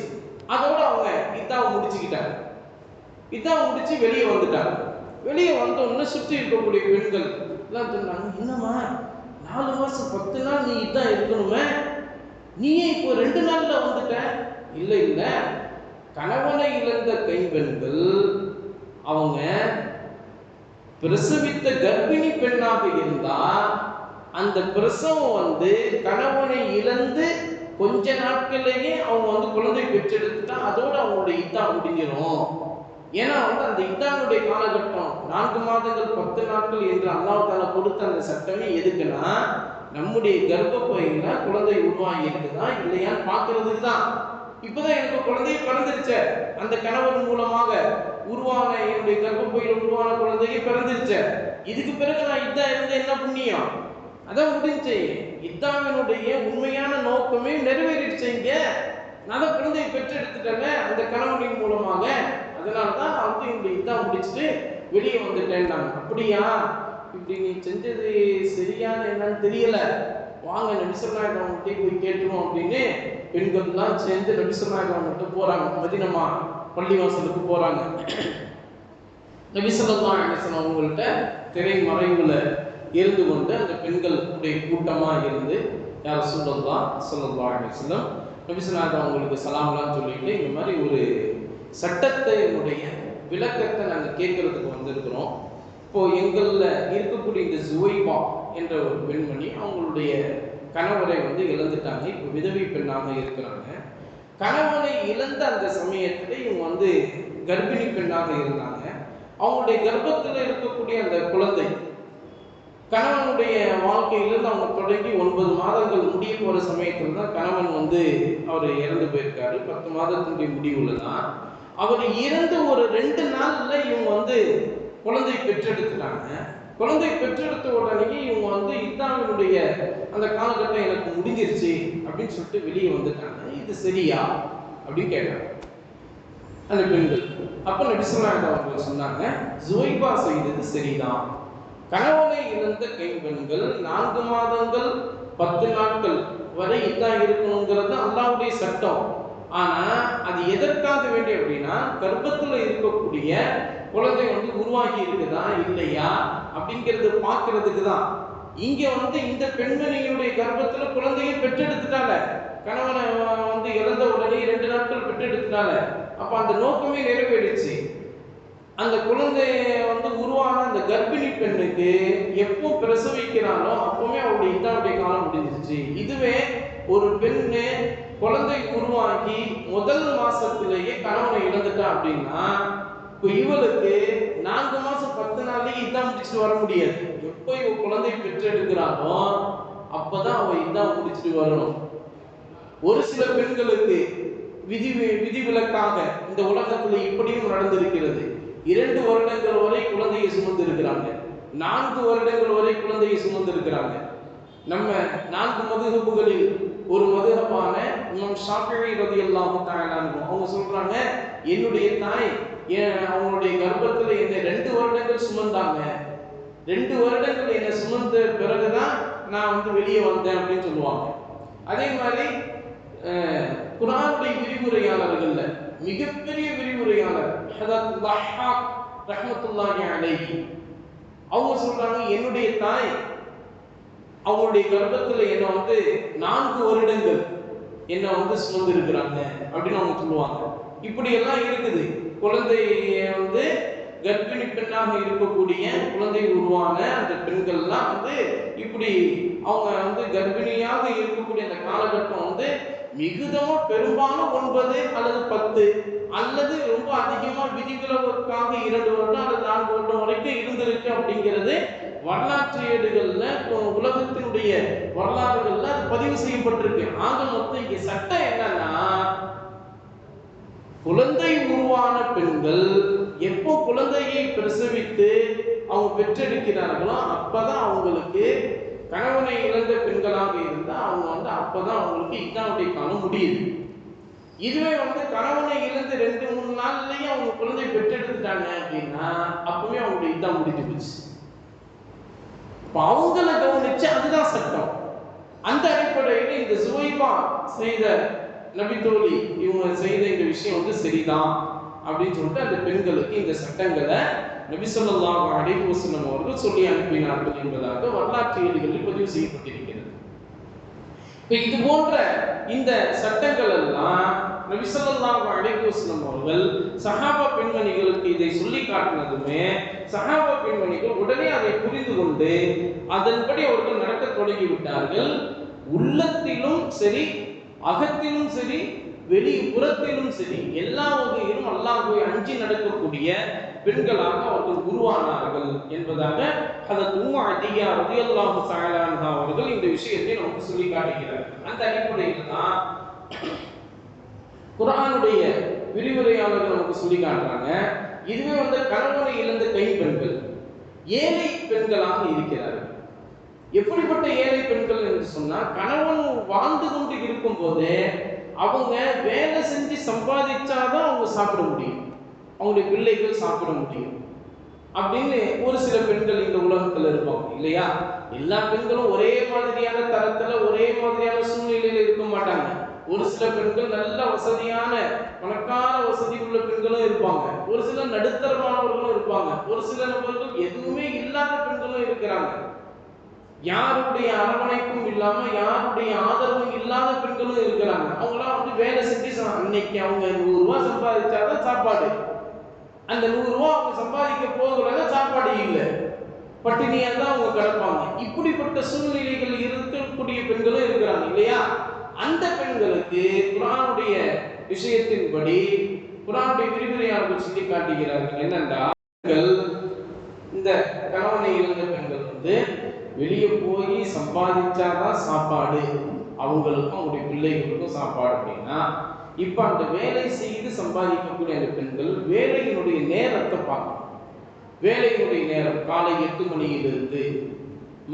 அதோட அவங்க இதாவை முடிச்சுக்கிட்டாங்க. இதாவை முடிச்சு வெளியே வந்துட்டாங்க. வெளியே வந்த உடனே சுற்றி இருக்கக்கூடிய பெண்கள் எல்லாம் சொன்னாங்க, என்னம்மா 4 மாசம் 10 நாள் நீ இதான் இருக்கணுமே, நீயே இப்போ 2 நாள்ல வந்துட்ட. இல்லை இல்லை, கணவனை இழந்த கைம்பெண்கள் அவங்க பிரசவித்த கர்ப்பிணி பெண்ணாக இருந்தா அந்த பிரசவம் வந்து கணவனை இழந்து கொஞ்ச நாட்கள்லேயே அவங்க வந்து குழந்தை பெற்றெடுத்துட்டா அதோட அவங்களுடைய இதா முடிஞ்சிடும். ஏன்னா வந்து அந்த இத்தானுடைய காலகட்டம் 4 மாதங்கள் 10 நாட்கள் என்று அல்லாஹ் தஆலா கொடுத்த அந்த சட்டமே எதுக்குன்னா நம்முடைய கர்ப்பப்பையில குழந்தை உருவாகி இருக்குதா இல்லையான்னு பார்க்கிறதுக்கு தான். இப்பதான் எனக்கு குழந்தை பிறந்துருச்ச, அந்த கணவன் மூலமாக உருவான என்னுடைய கர்ப்பப்பையில உருவான குழந்தையே பிறந்துருச்ச, இதுக்கு பிறகு நான் இதா இருந்து என்ன புண்ணியம்? அதான் முடிஞ்சு. இத்தாவினுடைய உண்மையான நோக்கமே நிறைவேறிடுச்சுங்க. நான் தான் குழந்தையை பெற்றெடுத்துட்டேங்க அந்த கணவனின் மூலமாக. அதனாலதான் நான் வந்து என்னுடைய இதா முடிச்சுட்டு வெளியே வந்துட்டேன். அப்படியா, இப்படி நீ செஞ்சது சரியான என்னன்னு தெரியல, வாங்க நபி ஸல்லல்லாஹு அலைஹி வஸல்லம் போய் கேட்டுருவோம் அப்படின்னு பெண்கள்லாம் சேர்ந்து நபி ஸல்லல்லாஹு அலைஹி வஸல்லம் போறாங்க. மதீனா பள்ளிவாசலுக்கு போறாங்க. நபி ஸல்லல்லாஹு அலைஹி வஸல்லம் அவங்கள்ட்ட திரை மறைவுல இருந்து கொண்டு அந்த பெண்களுடைய கூட்டமா இருந்து யா ரசூலுல்லாஹ் ஸல்லல்லாஹு அலைஹி வஸல்லம் நபி ஸல்லல்லாஹு அலைஹி வஸல்லம் அவங்களுக்கு சலாம்லாம் சொல்லிட்டு இந்த மாதிரி ஒரு சட்டத்தினுடைய விளக்கத்தை நாங்கள் கேட்கறதுக்கு வந்திருக்கிறோம். இப்போ எங்களில் இருக்கக்கூடிய இந்த ஜுவைபா என்ற ஒரு பெண்மணி அவங்களுடைய கணவரை வந்து இழந்துட்டாங்க. இப்போ விதவை பெண்ணாக இருக்கிறாங்க. கணவனை இழந்த அந்த சமயத்தில் இவங்க வந்து கர்ப்பிணி பெண்ணாக இருந்தாங்க. அவங்களுடைய கர்ப்பத்தில் இருக்கக்கூடிய அந்த குழந்தை கணவனுடைய வாழ்க்கையிலிருந்து அவங்க தொடங்கி 9 மாதங்கள் முடிய போகிற சமயத்தில் தான் கணவன் வந்து அவர் இறந்து போயிருக்காரு. 10 மாதத்தினுடைய முடிவுல தான் அவர் இறந்து ஒரு 2 நாள்ல இவங்க வந்து குழந்தை பெற்றெடுத்துட்டாங்க. குழந்தை பெற்றெடுத்த உடனே இவங்க வந்து இத்தாவினுடைய அந்த காலகட்டம் எனக்கு முடிஞ்சிருச்சு அப்படின்னு சொல்லிட்டு வெளியே வந்துட்டாங்க. இது சரியா அப்படின்னு கேட்டாங்க அந்த பெண்கள். அப்ப நபி ஸல்லல்லாஹு அலைஹி வஸல்லம் சொன்னாங்க, ஜுவைபா செய்தது சரிதான். கணவனை இழந்த கைம்பெண்கள் 4 மாதங்கள் 10 நாட்கள் வரை இதான் இருக்கணுங்கிறது அல்லாஹ்வுடைய சட்டம். ஆனா அது எதற்காக வேண்டி அப்படின்னா கர்ப்பத்துல இருக்கக்கூடிய குழந்தை வந்து உருவாகி இருக்குதா இல்லையா அப்படிங்கிறது பார்க்கறதுக்கு தான். இங்க வந்து இந்த பெண்மணியுடைய கர்ப்பத்துல குழந்தையை பெற்றெடுத்துட்டாங்க. கணவனை வந்து இழந்த உடனே 2 நாட்கள் பெற்றெடுத்துட்டாங்க. அப்ப அந்த நோக்கமே நிறைவேறிடுச்சு. அந்த குழந்தை வந்து உருவான அந்த கர்ப்பிணி பெண்ணுக்கு எப்போ பிரசவிக்கிறானோ அப்பவுமே அவருடைய இதாவுடைய காலம் முடிஞ்சிருச்சு. இதுவே ஒரு பெண்ணு குழந்தை உருவாக்கி முதல் மாசத்திலேயே கணவனை இழந்துட்டா அப்படின்னா இப்போ இவளுக்கு 4 மாசம் 10 நாள்லயே இதான் முடிச்சுட்டு வர முடியாது. எப்போ இவ குழந்தை பெற்றெடுக்கிறானோ அப்பதான் அவ இதான் முடிச்சுட்டு வரணும். ஒரு சில பெண்களுக்கு விதிவிலக்காக இந்த உலகத்துல இப்படியும் நடந்திருக்கிறது. 2 வருடங்கள் வரை குழந்தையை சுமந்து இருக்கிறாங்க, 4 வருடங்கள் வரை குழந்தையை சுமந்து இருக்கிறாங்க. நம்ம 4 மதுஹபுகளில் ஒரு மதுஹபான இமாம் ஷாஃபிஈ ரலியல்லாஹு தஆலா அன்ஹு அவங்க சொல்றாங்க, என்னுடைய தாய் அவங்களுடைய கர்ப்பத்துல என்னை 2 வருடங்கள் சுமந்தாங்க, 2 வருடங்கள் என்னை சுமந்த பிறகுதான் நான் வந்து வெளியே வந்தேன் அப்படின்னு சொல்லுவாங்க. அதே மாதிரி குர்ஆனுடைய விரிவுரையாளர்கள்ல மிகப்பெரிய விரிவுரையாளர் ஹதரத் லஹ்ஹாக் ரஹ்மத்துல்லாஹி அலைஹி அவங்க சொல்றாங்க, என்னுடைய தாய் அவங்களுடைய கர்ப்பத்துல என்ன வந்து 4 வருடங்கள் என்ன வந்து சுமந்து இருக்கிறாங்க அப்படின்னு அவங்க சொல்லுவாங்க. இப்படி எல்லாம் இருக்குது. குழந்தை வந்து கர்ப்பிணி பெண்ணாக இருக்கக்கூடிய குழந்தை உருவான அந்த பெண்கள்லாம் வந்து இப்படி அவங்க வந்து கர்ப்பிணியாக இருக்கக்கூடிய அந்த காலகட்டம் வந்து மிகுதமா பெரும்பாலும் 9 அல்லது 10 அல்லது ரொம்ப அதிகமா விதிவிலக்காக 2 வருடம் அல்லது 4 வருடம் வரைக்கும் இருந்திருக்கு அப்படிங்கிறது வரலாற்று ஏடுகள்ல உலகத்தினுடைய வரலாறுகள்ல அது பதிவு செய்யப்பட்டிருக்கு. ஆக மொத்தம் இங்க சட்டம் என்னன்னா, குழந்தை உருவான பெண்கள் எப்போ குழந்தையை பிரசவித்து அவங்க பெற்றெடுக்கிறார்களோ அப்பதான் அவங்களுக்கு கணவனை இழந்த பெண்களாக இருந்தா அவங்க வந்து அப்பதான் அவங்களுக்கு இதாவுடைய காலம் முடியுது. இதுவே வந்து கணவனை இழந்து 2-3 நாள்லயே அவங்க குழந்தை பெற்றெடுத்துட்டாங்க அப்படின்னா அப்பவே அவங்களுடைய இதா முடிஞ்சு போச்சு. அவங்களை கவனிச்சு அதுதான் சட்டம். அந்த அடிப்படையில் இந்த ஜுவைபா செய்த நபித்தோழி இவங்க செய்த இந்த விஷயம் வந்து சரிதான் அப்படின்னு சொல்லிட்டு அந்த பெண்களுக்கு இந்த சட்டங்களை நபி ஸல்லல்லாஹு அலைஹி வஸல்லம் அவர்கள் சொல்லி அனுப்பினார்கள் என்பதாக வரலாற்று ஏடுகளில் பதிவு செய்யப்பட்டிருக்கிறது. இது போன்ற இந்த சட்டங்கள் எல்லாம் நபி ஸல்லல்லாஹு அலைஹி வஸல்லம் அவர்கள் சஹாபா பெண்மணிகளுக்கு இதை சொல்லி காட்டினதுமே சஹாபா பெண்மணிகள் உடனே அதை புரிந்து கொண்டு அதன்படி அவர்கள் நடக்க தொடங்கி விட்டார்கள். உள்ளத்திலும் சரி அகத்திலும் சரி வெளிப்புறத்திலும் சரி எல்லா வகையிலும் அல்லாஹ்வை அஞ்சி நடக்கக்கூடிய பெண்களாக அவர்கள் உருவானார்கள் என்பதாக ஹதரத் உம்மு அத்தியா ரலியல்லாஹு தஆலா அன்ஹா அவர்கள் இந்த விஷயத்தை நமக்கு சொல்லி காட்டுகிறார்கள். அந்த அடிப்படையில் தான் குர்ஆனுடைய விரிவுரையாளர்கள் நமக்கு சொல்லி காட்டுறாங்க. இதுவே கணவனை இழந்த கைம்பெண்கள் ஏழை பெண்களாக இருக்கிறார்கள். எப்படிப்பட்ட ஏழை பெண்கள் என்று சொன்னால், கணவன் வாழ்ந்து கொண்டு இருக்கும் போதே அவங்க வேலை செஞ்சு சம்பாதிச்சாதான் அவங்க சாப்பிட முடியும், அவங்களுடைய பிள்ளைகள் சாப்பிட முடியும் அப்படின்னு ஒரு சில பெண்கள் இந்த உலகத்துல இருப்பாங்க இல்லையா? எல்லா பெண்களும் ஒரே மாதிரியான தரத்துல ஒரே மாதிரியான சூழ்நிலையில இருக்க மாட்டாங்க. ஒரு சில பெண்கள் நல்ல வசதியான பணக்கார வசதி உள்ள பெண்களும் இருப்பாங்க, ஒரு சில நடுத்தரமானவர்களும் இருப்பாங்க, ஒரு சில நபர்கள் எதுவுமே இல்லாத பெண்களும் இருக்கிறாங்க. யாருடைய அரவணைப்பும் இல்லாம யாருடைய ஆதரவும் இல்லாத பெண்களும் இருக்கிறாங்க. அவங்களாம் வேலை செஞ்சு அன்னைக்கு அவங்க 100 ரூபாய் சம்பாதிச்சாதான் சாப்பாடு, அந்த 100 ரூபாய் அவங்க சம்பாதிக்க போகிறாங்க, சாப்பாடு இல்லை, பட்டினியா தான் அவங்க கிடப்பாங்க. இப்படிப்பட்ட சூழ்நிலைகள் இருக்கக்கூடிய பெண்களும் இருக்கிறாங்க இல்லையா? அந்த பெண்களுக்கு குர்ஆனுடைய விஷயத்தின்படி குர்ஆனுடைய விரிவுரையாளர்கள் சொல்லி காட்டுகிறார்கள் என்னென்றால், இந்த கணவனை இழந்த பெண்கள் வெளியே போய் சம்பாதிச்சாதான் சாப்பாடு, அவங்களுக்கும் அவங்களுடைய பிள்ளைகளுக்கும் சாப்பாடு அப்படின்னா, இப்ப அந்த வேலை செய்து சம்பாதிக்கக்கூடிய அந்த பெண்கள் வேலையினுடைய நேரத்தை பார்க்கணும். வேலையினுடைய நேரம் காலை 8 மணியிலிருந்து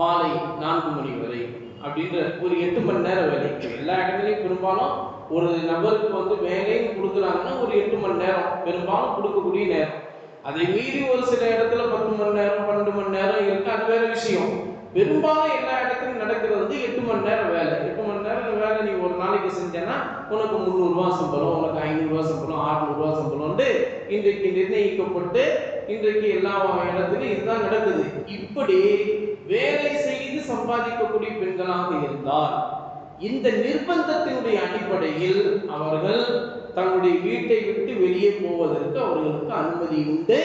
மாலை 4 மணி வரை அப்படின்ற ஒரு 8 மணி நேரம் வேலை. எல்லா இடங்களையும் பெரும்பாலும் ஒரு நபருக்கு வேலைன்னு கொடுக்குறாங்கன்னா ஒரு 8 மணி நேரம் பெரும்பாலும் கொடுக்கக்கூடிய நேரம். அதை மீறி ஒரு சில இடத்துல 10 மணி நேரம் 12 மணி நேரம் இருக்கு, அது வேற விஷயம். பெரும்பாலும் எல்லா இடத்துலையும் நடக்கிறது 8 மணி நேரம் வேலை. 8 மணி நேரம் வேலை நீ ஒரு நாளைக்கு செஞ்சேன்னா உனக்கு 300 ரூபாய் சம்பளம், உனக்கு 500 ரூபாய் சம்பளம், 600 ரூபாய் சம்பளம் இன்றைக்கு நிர்ணயிக்கப்பட்டு இன்றைக்கு எல்லா இடத்துலையும் இதுதான் நடக்குது. இப்படி வேலை செய்து சம்பாதிக்கக்கூடிய பெண்களாக இருந்தால் இந்த நிர்பந்தத்தினுடைய அடிப்படையில் அவர்கள் தன்னுடைய வீட்டை விட்டு வெளியே போவதற்கு அவர்களுக்கு அனுமதி உண்டு.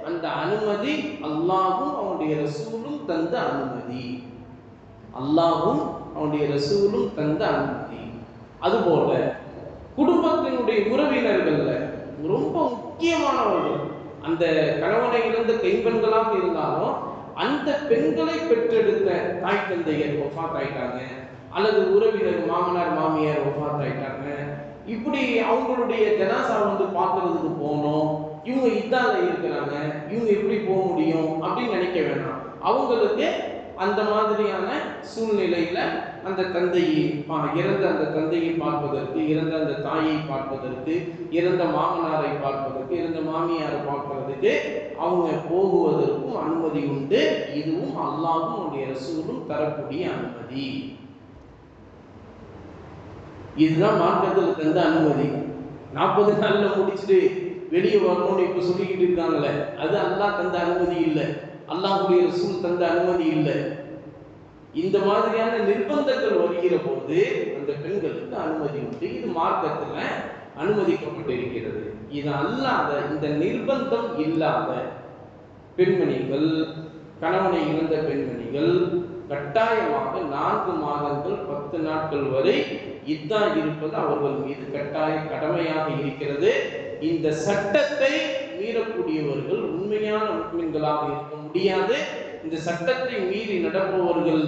அந்த அனுமதி அல்லாஹ்வும் அவனுடைய ரசூலும் தந்த அனுமதி, அல்லாஹ்வும் அவனுடைய ரசூலும் தந்த அனுமதி. அதுபோல குடும்பத்தினுடைய உறவினர்கள்ல ரொம்ப முக்கியமானவர்கள் அந்த கணவனை இழந்த கைம்பெண்களாக இருந்தாலும் அந்த பெண்களை பெற்றெடுத்த தாய் தந்தையர் வஃபாத் ஆயிட்டாங்க, அல்லது உறவினர் மாமனார் மாமியார் வஃபாத் ஆயிட்டாங்க, இப்படி அவங்களுடைய ஜனாசா பார்க்கறதுக்கு போனோம், இவங்க இதால இருக்கிறாங்க, இவங்க எப்படி போக முடியும் அப்படின்னு நினைக்க வேண்டாம். அவங்களுக்கு அந்த மாதிரியான சூழ்நிலையில அந்த தந்தையை இறந்த அந்த தந்தையை பார்ப்பதற்கு, இறந்த அந்த தாயை பார்ப்பதற்கு, இறந்த மாமனாரை பார்ப்பதற்கு, இறந்த மாமியாரை பார்ப்பதற்கு அவங்க போகுவதற்கும் அனுமதி உண்டு. இதுவும் அல்லாஹ்வும் அவருடைய ரசூலும் தரக்கூடிய அனுமதி. இதுதான் மார்க்கத்தில் தந்த அனுமதி. 40 நாள்ல முடிச்சுட்டு வெளியே வரணும்னு இப்ப சொல்லிக்கிட்டு இருக்காங்களே, அது அல்லாஹ் தந்த அனுமதி இல்லை, அல்லாஹ்வுடைய ரசூல் தந்த அனுமதி இல்லை. இந்த மாதிரியான நிர்பந்தங்கள் வருகிற போது அந்த பெண்களுக்கு அனுமதி உண்டு. இது மார்க்கத்துல அனுமதிக்கப்பட்டிருக்கிறது. இது அல்லாத இந்த நிர்பந்தம் இல்லாத பெண்மணிகள், கணவனை இழந்த பெண்மணிகள் கட்டாயமாக 4 மாதங்கள் 10 நாட்கள் வரை இதான் இருப்பது அவர்கள் மீது கட்டாய கடமையாக இருக்கிறது. இந்த சட்டத்தை மீறக்கூடியவர்கள் உண்மையான முஸ்லிம்களாக இருக்க முடியாது. இந்த சட்டத்தை மீறி நடப்பவர்கள்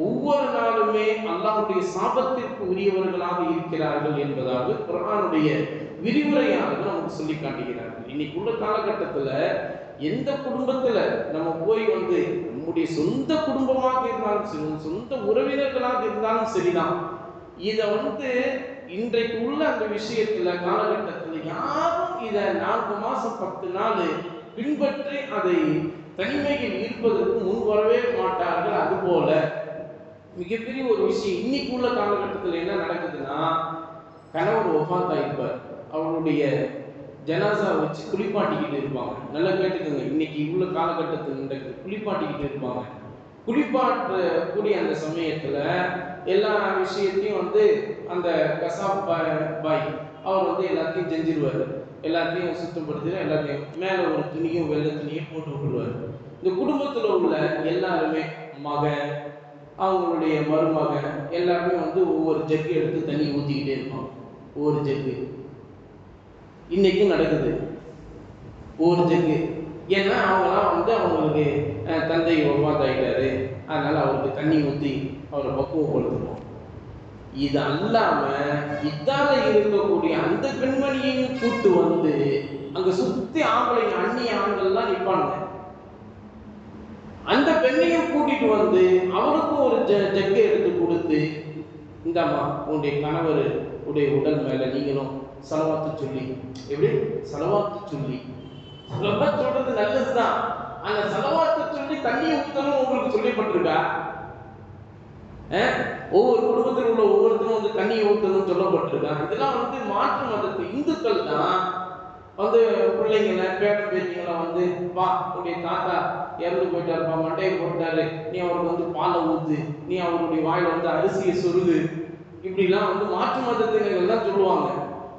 ஒவ்வொரு நாளுமே அல்லாஹ்வுடைய சாபத்திற்கு உரியவர்களாக இருக்கிறார்கள் என்பதாக குர்ஆனுடைய விரிவுரையாளர்கள் நமக்கு சொல்லி காட்டுகிறார்கள். இன்னைக்கு உள்ள காலகட்டத்தில் எந்த குடும்பத்துல நம்ம போய் நம்முடைய சொந்த குடும்பமாக இருந்தாலும் சரி, சொந்த உறவினர்களாக இருந்தாலும் சரிதான், இதை இன்றைக்கு உள்ள அந்த விஷயத்துல காலகட்டத்தில் யாரும் இதை 4 மாசம் 10 நாள் பின்பற்றி அதை தனிமையில் இருப்பதற்கு முன் வரவே மாட்டார்கள். அதுபோல மிகப்பெரிய ஒரு விஷயம் இன்னைக்கு உள்ள காலகட்டத்தில் என்ன நடக்குதுன்னா, கணவர் வஃபாத் ஆயிருப்பார், அவருடைய ஜனாசா வச்சு குளிப்பாட்டிக்கிட்டு இருப்பாங்க. நல்லா கேட்டுக்கோங்க, இன்னைக்கு உள்ள காலகட்டத்தில் நடக்குது, குளிப்பாட்டிக்கிட்டு இருப்பாங்க. குளிப்பாட்டக்கூடிய அந்த சமயத்துல எல்லா விஷயத்தையும் அந்த கசாப் பாய் அவர் எல்லாத்தையும் செஞ்சிருவார், எல்லாத்தையும் சுத்தப்படுத்தி எல்லாத்தையும் மேலே ஒரு துணியும் வெள்ளை துணியும் போட்டு விட்டுருவார். இந்த குடும்பத்தில் உள்ள எல்லாருமே மகன் அவங்களுடைய மருமகன் எல்லாருமே ஒவ்வொரு ஜக்கு எடுத்து தண்ணி ஊற்றிக்கிட்டே இருப்பாங்க. ஒரு ஜக்கு. இன்னைக்கும் நடக்குது ஒரு ஜக்கு. ஏன்னா அவங்களாம் அவங்களுக்கு தந்தை ஒவ்வாத்தாயிட்டாரு, அதனால அவருக்கு தண்ணி ஊற்றி அவரை பக்குவப்படுத்தணும். இது அல்லாம இதால இருக்கக்கூடிய அந்த பெண்மணியையும் கூட்டு வந்து அங்க சுத்தி ஆம்பளைங்க அந்நிய ஆண்கள்லாம் நிற்பாங்க. அந்த பெண்ணையும் கூட்டிட்டு வந்து அவருக்கும் ஒரு ஜக்கை எடுத்து கொடுத்து, இந்தாம்மா உன்னுடைய கணவர் உடைய உடல் மேல நீங்களும் சலவாத்து சொல்லி, எப்படி சலவாத்து சொல்லி, சலவாத்து சொல்றது நல்லதுதான். அந்த சலவாத்து சொல்லி தண்ணி ஊத்தணும் உங்களுக்கு சொல்லப்பட்டிருக்கா? ஒவ்வொரு குடும்பத்தில் உள்ள ஒவ்வொருத்தரும் தண்ணி ஊற்றணும்னு சொல்லப்பட்டிருக்கா? இதெல்லாம் மாற்று மதத்து இந்துக்கள் தான் பிள்ளைங்களை பேர பேத்திங்களை வா உடைய தாத்தா இறந்து போயிட்டாருப்பா, மண்டையை போட்டாரு, நீ அவருக்கு பாலை ஊத்து, நீ அவருடைய வாயில அரிசியை சொருகு, இப்படிலாம் மாற்று மதத்தினர்கள் தான் சொல்லுவாங்க.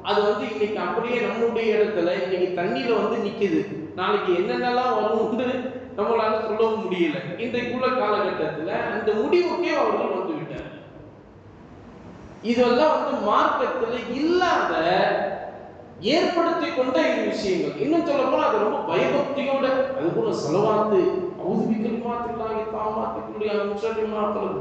அது இன்னைக்கு அப்படியே நம்முடைய இடத்துல இன்னைக்கு தண்ணியில நிக்குது. நாளைக்கு என்னென்னலாம் வரும்னு நம்மளால சொல்லவும் முடியல. இன்றைக்குள்ள காலகட்டத்தில் அந்த முடிவுக்கே அவர்கள் விட்டார். இதெல்லாம் மார்க்கத்தில் இல்லாத ஏற்படுத்தி கொண்ட இந்த விஷயங்கள். இன்னும் சொல்ல போனா அது ரொம்ப பயபக்தியோட அது கூட செலவாத்து அவுதுபிக்கல் மாத்திரலாகி தாமாத்துக்குள்ளே அனுசரி மாத்திரம்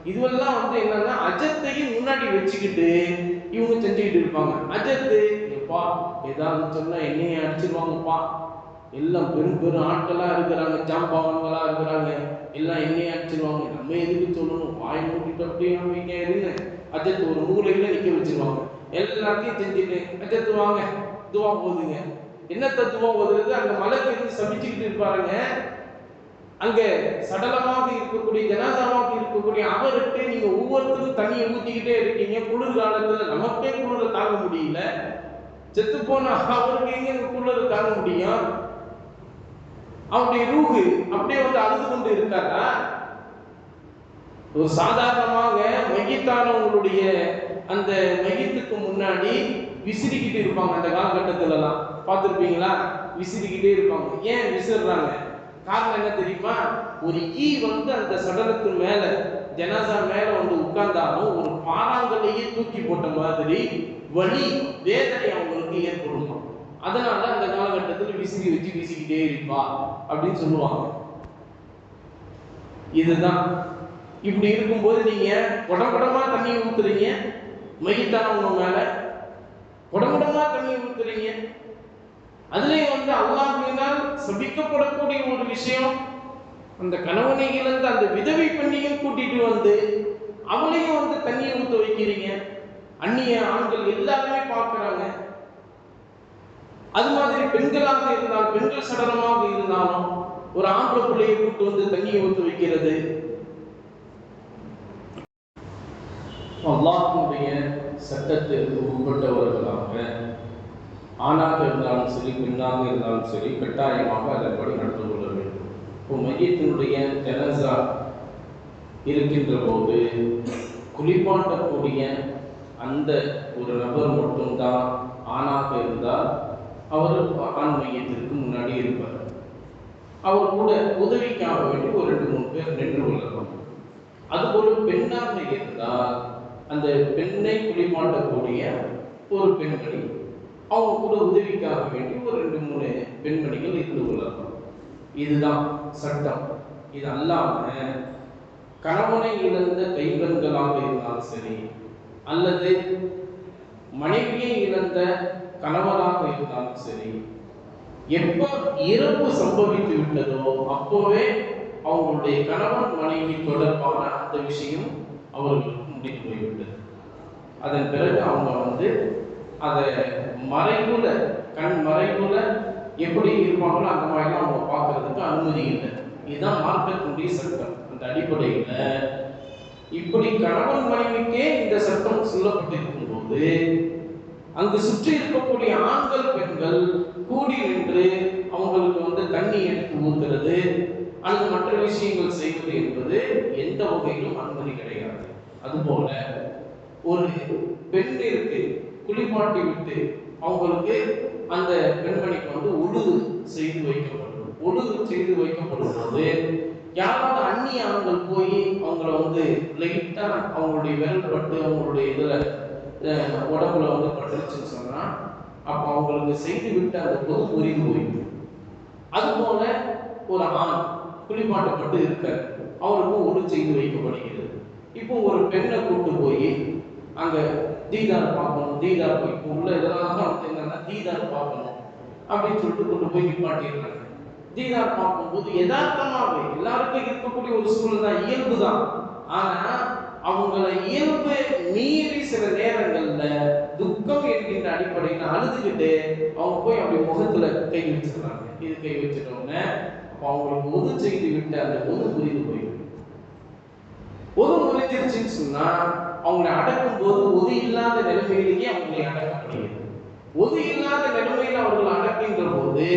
இதுவெல்லாம் என்னன்னா அஜத்தையும் முன்னாடி வச்சுக்கிட்டு இவங்க செஞ்சுக்கிட்டு இருப்பாங்க. அஜத்து எப்பா ஏதாவது சொன்னா என்னைய அடிச்சிருவாங்கப்பா, எல்லாம் பெரும் பெரும் ஆட்களா இருக்கிறாங்க, ஜாம்பவான்களா இருக்கிறாங்க, எல்லாம் என்னைய அடிச்சிருவாங்க, நம்ம எதுக்கு சொல்லணும், வாய் மூட்டிட்டு அப்படியே அவங்க இருந்து அஜத்து ஒரு மூலையில நிக்க வச்சிருவாங்க. எல்லாத்தையும் செஞ்சுட்டு அஜத்து வாங்க துவா போகுதுங்க. என்னத்த துவா போகுது? அந்த மலைக்கு இருந்து சபிச்சுக்கிட்டு இருப்பாருங்க. அங்க சடலமாக இருக்கக்கூடிய ஜனாதாவாக இருக்கக்கூடிய அவருக்கு நீங்க ஒவ்வொருத்தரும் தண்ணியை ஊத்திக்கிட்டே இருக்கீங்க. குளிர் காலத்துல நமக்கே குளிர தாங்க முடியல, செத்து போன அவருக்கு எங்க குளிர தாங்க முடியும்? அவருடைய ரூஹு அப்படியே அழுது கொண்டு இருக்காரா? ஒரு சாதாரணமாக மையத்தானவங்களுடைய அந்த மையத்துக்கு முன்னாடி விசிறிக்கிட்டு இருப்பாங்க. அந்த காலகட்டத்துல எல்லாம் பார்த்துருப்பீங்களா? விசிறிக்கிட்டே இருப்பாங்க. ஏன் விசிறாங்க? காரணம் என்ன தெரியுமா? ஒரு ஈ அந்த சடலத்து மேல ஜனாசா மேல உட்கார்ந்தாலும் ஒரு பாறாங்கல்லையே தூக்கி போட்ட மாதிரி வலி வேதனை அவங்களுக்கு ஏற்படுமா. அதனால அந்த காலகட்டத்தில் விசிறி வச்சு வீசிக்கிட்டே இருப்பா அப்படின்னு சொல்லுவாங்க. இதுதான். இப்படி இருக்கும்போது நீங்க குடகுடமா தண்ணி ஊத்துறீங்க, மையத்தானவங்க மேல குடகுடமா தண்ணி ஊத்துறீங்க. அதுலயும் அல்லாஹ்வினால் சபிக்கப்படக்கூடிய ஒரு விஷயம், அந்த கணவனை இழந்த அந்த விதவை பெண்ணையும் கூட்டிட்டு அவளையும் தண்ணியை ஊத்த வைக்கிறீங்க. அந்நிய ஆண்கள் எல்லாருமே பார்க்கிறாங்க. அது மாதிரி பெண்களாக இருந்தால், பெண்கள் சடலமாக இருந்தாலும் ஒரு ஆம்பளை பிள்ளையை கூட்டு தண்ணியை ஊத்த வைக்கிறது. அல்லாஹ்வுடைய சட்டத்திற்கு உட்பட்டவர்களாக ஆணாக இருந்தாலும் சரி, பெண்ணாக இருந்தாலும் சரி, கட்டாயமாக அதன்படி நடந்து கொள்ள வேண்டும். இப்போ மையத்தினுடைய ஜனாஸா இருக்கின்ற போது குளிப்பாட்டக்கூடிய அந்த ஒரு நபர் மட்டும்தான் ஆணாக இருந்தால் அவர் ஆண் மையத்திற்கு முன்னாடி இருப்பார். அவர் கூட உதவிக்காக வேண்டி ஒரு 2-3 பேர் நின்று கொள்ளலாம். அதுபோல பெண்ணாக இருந்தால் அந்த பெண்ணை குளிப்பாட்டக்கூடிய ஒரு பெண்மணி, அவங்க கூட உதவிக்காக வேண்டி ஒரு 2-3 பெண்மணிகள் இருந்து கொள்ளலாம். இதுதான் சட்டம். இது அல்லாம கணவனை இழந்த கைம்பெண்களாக இருந்தாலும் சரி, அல்லது மனைவியை இழந்த கணவனாக இருந்தாலும் சரி, எப்ப இறப்பு சம்பவித்து விட்டதோ அப்போவே அவங்களுடைய கணவன் மனைவி தொடர்பான அந்த விஷயம் அவர்களுக்கு முடித்து போய்விட்டது. அதன் பிறகு அவங்க அதை மறைவுல, கண் மறைவுல எப்படி இருப்பாங்களோ அந்த மாதிரிலாம் அவங்க பார்க்கறதுக்கு அனுமதி இல்லை. இதுதான் மார்க்கத்தினுடைய சட்டம். அந்த அடிப்படையில் இப்படி கணவன் மனைவிக்கே இந்த சட்டம் சொல்லப்பட்டிருக்கும் போது அங்கு சுற்றி இருக்கக்கூடிய ஆண்கள் பெண்கள் கூடி நின்று அவங்களுக்கு தண்ணி எடுத்து ஊத்துறது அல்லது மற்ற விஷயங்கள் செய்வது என்பது எந்த வகையிலும் அனுமதி கிடையாது. அதுபோல ஒரு பெண்ணிற்கு குளிப்பாட்டி விட்டு அவங்களுக்கு அந்த பெண்மணிக்கு உழுது செய்து வைக்கப்படும். உழுது செய்து வைக்கப்படும் போது யாராவது அந்நிய ஆண்கள் போய் அவங்கள வந்து லைட்டா அவங்களுடைய விரல் பட்டு அவங்களுடைய இதுல உடம்புல வந்து பட்டுருச்சுன்னு சொன்னா அப்ப அவங்களுக்கு செய்து விட்டு அந்த பொது முறிந்து போயிடும். அதுபோல ஒரு ஆண் குளிப்பாட்டப்பட்டு இருக்கார், அவருக்கும் ஒரு செய்து வைக்கப்படுகிறது. இப்போ ஒரு பெண்ணை கூட்டு போய் அங்க தீதார் பார்க்கணும், தீதார் போய் இப்போ உள்ள இதெல்லாம் வந்து என்னன்னா தீதார் பார்க்கணும் அப்படின்னு சொல்லிட்டு கொண்டு போய் நிப்பாட்டிடுறாங்க. தீதார் பார்க்கும்போது யதார்த்தமாவே எல்லாருக்கும் இருக்கக்கூடிய ஒரு சூழல் தான், இயல்பு தான். ஆனா அவங்களை இயல்பு மீறி சில நேரங்கள்ல துக்கம் என்கின்ற அடிப்படையில் அழுதுகிட்டு அவங்க போய் அப்படி முகத்துல கை வச்சுக்கிறாங்க. இது கை வச்சுட்டோன்னு அவங்களுக்கு ஒது செய்து விட்டு அந்த ஒது புரிந்து போயிடும். ஒது முறிஞ்சிருச்சுன்னு சொன்னா அவங்களை அடக்கும் போது ஒது இல்லாத நிலைமையிலேயே அவங்களை அடக்கப்படுகிறது. ஒது இல்லாத நிலைமையில் அவர்கள் அடக்கின்ற போது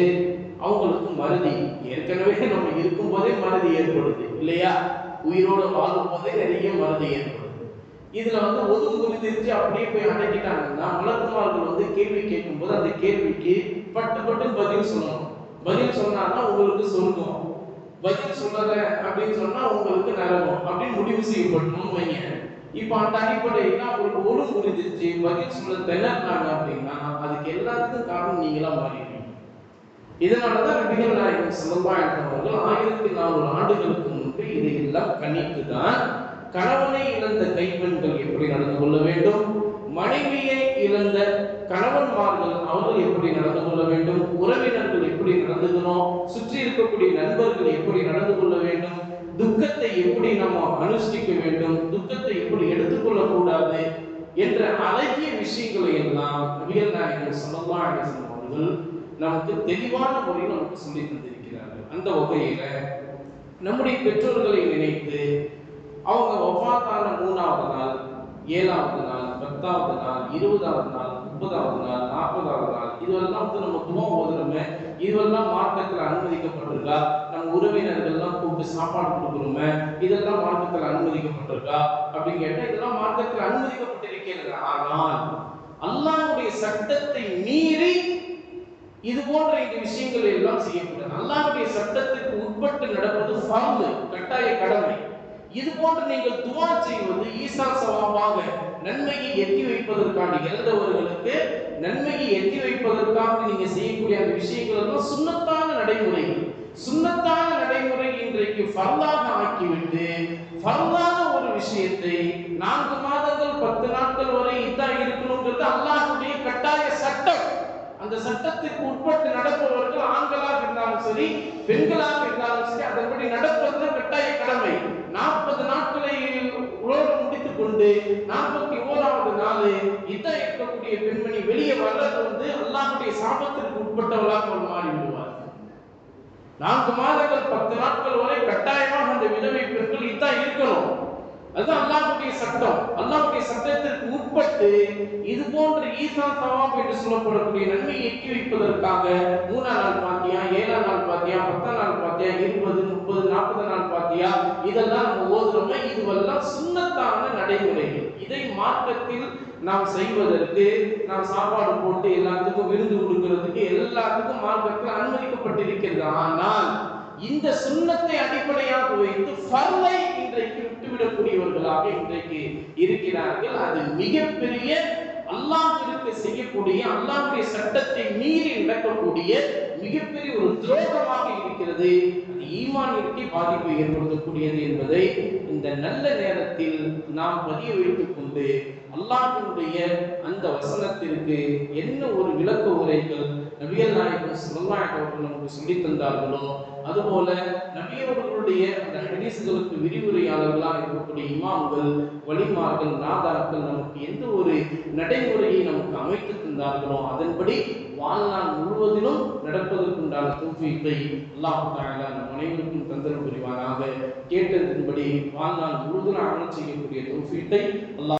அவங்களுக்கு மறதி, ஏற்கனவே நம்ம இருக்கும் போதே மறதி ஏற்படுது இல்லையா? உயிரோடு வாழும் போதே நிறைய மறதி ஏற்படுது. இதுல வந்து ஒது முறிஞ்சிருச்சு அப்படியே போய் அடக்கிட்டாங்கன்னா மலக்குமார்கள் வந்து கேள்வி கேட்கும் போது அந்த கேள்விக்கு பட்டு பட்டு பதில் சொல்லணும். பதில் சொன்னாதான் உங்களுக்கு சொர்க்கம், பதில் சொல்லல அப்படின்னு சொன்னா உங்களுக்கு நரகம் அப்படின்னு முடிவு செய்யப்படணும் வைங்க. இப்ப அந்த அடிப்படையில் அவங்களுக்கு ஒழு முடிஞ்சிருச்சு, பதில் சொல்ல திணறாங்க அப்படின்னா அதுக்கு எல்லாத்துக்கும் காரணம் நீங்களா மாறிடுவீங்க. இதனாலதான் நபிகள் நாயகம் ஸல்லல்லாஹு அலைஹி வஸல்லம் 1400 ஆண்டுகளுக்கு முன்பு இதையெல்லாம் கணித்துதான் கணவனை இழந்த கைப்பெண்கள் எப்படி நடந்து கொள்ள வேண்டும், மனைவியை இழந்த கணவன்மார்கள் அவர்கள் எப்படி நடந்து கொள்ள வேண்டும், உறவினர்கள் எப்படி நடந்துக்கணும், சுற்றி இருக்கக்கூடிய நண்பர்கள் எப்படி நடந்து கொள்ள வேண்டும், துக்கத்தை எப்படி நம்ம அனுஷ்டிக்க வேண்டும், துக்கத்தை எப்படி எடுத்துக்கொள்ள கூடாது என்ற அழகிய விஷயங்களை எல்லாம் நபிகள் நாயகம் ஸல்லல்லாஹு அலைஹி வஸல்லம் அவர்கள் நமக்கு தெளிவான முறையில் நமக்கு சொல்லி தந்திருக்கிறார்கள். அந்த வகையில நம்முடைய பெற்றோர்களை நினைத்து அவங்க வஃபாத்தான 3வது நாள், 7வது நாள், 10வது நாள், 20வது நாள், 30வது நாள், 40வது நாள் இதுவெல்லாம் வந்து நம்ம துவா ஓதுறோமே, இதுவெல்லாம் மார்க்கத்தில் அனுமதிக்கப்பட்டிருக்கா? நம்ம உறவினர்கள்லாம் கூப்பிட்டு சாப்பாடு கொடுக்குறோமே, இதெல்லாம் மார்க்கத்தில் அனுமதிக்கப்பட்டிருக்கா அப்படின்னு கேட்டால் இதெல்லாம் மார்க்கத்தில் அனுமதிக்கப்பட்டிருக்கிறது. ஆனால் அல்லாஹ்வுடைய சட்டத்தை மீறி இது போன்ற இந்த விஷயங்கள் எல்லாம் செய்யக்கூடாது. அல்லாஹ்வுடைய சட்டத்துக்கு உட்பட்டு நடப்பது ஃபர்து, கட்டாய கடமை. இது போன்று நீங்கள் துஆ செய்வது ஈசா சவாபாக நன்மையை எட்டி வைப்பதற்கான இறந்தவர்களுக்கு நன்மையை எட்டி வைப்பதற்காக நீங்க செய்யக்கூடிய அந்த விஷயங்கள் எல்லாம் சுன்னத்தான நடைமுறைகள். சுன்னத்தான நடைமுறை இன்றைக்கு ஃபர்தாக ஆக்கிவிட்டு ஃபர்தான ஒரு விஷயத்தை 4 மாதங்கள் 10 நாட்கள் வரை இதான் இருக்கணும்ன்றது அல்லாஹ்வுடைய கட்டாய சட்டம். அந்த சட்டத்திற்கு உட்பட்டு நடப்பவர்கள் ஆண்களாக இருந்தாலும் சரி பெண்களாக இருந்தாலும் சரி அதன்படி நடப்பது கட்டாய கடமை. 40 நாட்களை உலோடு முடித்துக் கொண்டு 41வது நாள் இதான் இருக்கக்கூடிய பெண்மணி வெளியே வர்றது வந்து அல்லாஹ்வுடைய சாபத்திற்கு உட்பட்டவளாக மாறி விடுவார். 4 மாதங்கள் 10 நாட்கள் வரை கட்டாயமாக அந்த விதவை பெண்கள் இதான் இருக்கணும். அதுதான் அல்லாஹ்வுடைய சட்டம். அல்லாஹ்வுடைய சட்டத்திற்கு உட்பட்டு இது போன்ற ஈசா சவாப் என்று சொல்லப்படக்கூடிய நன்மையை எட்டி வைப்பதற்காக 3ஆம் நாள் பாத்தியா, 7ஆம் நாள் பாத்தியா, 10ஆம் நாள் பாத்தியா, 20, 30, 40 நாள் பாத்தியா இதெல்லாம் நம்ம ஓதுறோமே, இதுவெல்லாம் சுன்னத்தான நடைமுறைகள். இதை மார்க்கத்தில் நாம் செய்வதற்கு, நாம் சாப்பாடு போட்டு எல்லாத்துக்கும் விருந்து கொடுக்கிறதுக்கு எல்லாத்துக்கும் மார்க்கத்தில் அனுமதிக்கப்பட்டிருக்கிறது. ஆனால் இந்த சுன்னத்தை அடிப்படையாக வைத்து ஃபர்லை இன்றைக்கு விட்டுவிடக்கூடியவர்களாக இன்றைக்கு இருக்கிறார்கள். அது மிகப்பெரிய அல்லாஹ்விற்கு செய்யக்கூடிய அல்லாஹ்வுடைய சட்டத்தை மீறி நடக்கக்கூடிய மிகப்பெரிய ஒரு துரோகமாக இருக்கிறது. அது ஈமானிற்கு பாதிப்பை ஏற்படுத்தக்கூடியது என்பதை இந்த நல்ல நேரத்தில் நாம் பதிய வைத்துக் கொண்டு அல்லாஹ்வுடைய அந்த வசனத்திற்கு என்ன ஒரு விளக்க உரைகள் நபிகள் நாயகம் ஸல்லல்லாஹு அலைஹி வஸல்லம் நமக்கு சொல்லித் தந்தார்களோ அதுபோல நபி அவர்களுடைய அந்த ஹதீஸ்களுக்கு விரிவுரையாளர்களாக இருக்கக்கூடிய இமாம்கள், வலிமார்கள், நாதாக்கள் நமக்கு எந்த ஒரு நடைமுறையை நமக்கு அமைத்து தந்தார்களோ அதன்படி வாழ்நாள் முழுவதிலும் நடப்பதற்குண்டான தௌஃபீக்கை அல்லாஹ் தஆலா நம் அனைவருக்கும் தந்தருள் புரிவானாக. கேட்டதின்படி வாழ்நாள் முழுவதும் அமல் செய்யக்கூடிய தௌஃபீக்கை அல்லாஹ்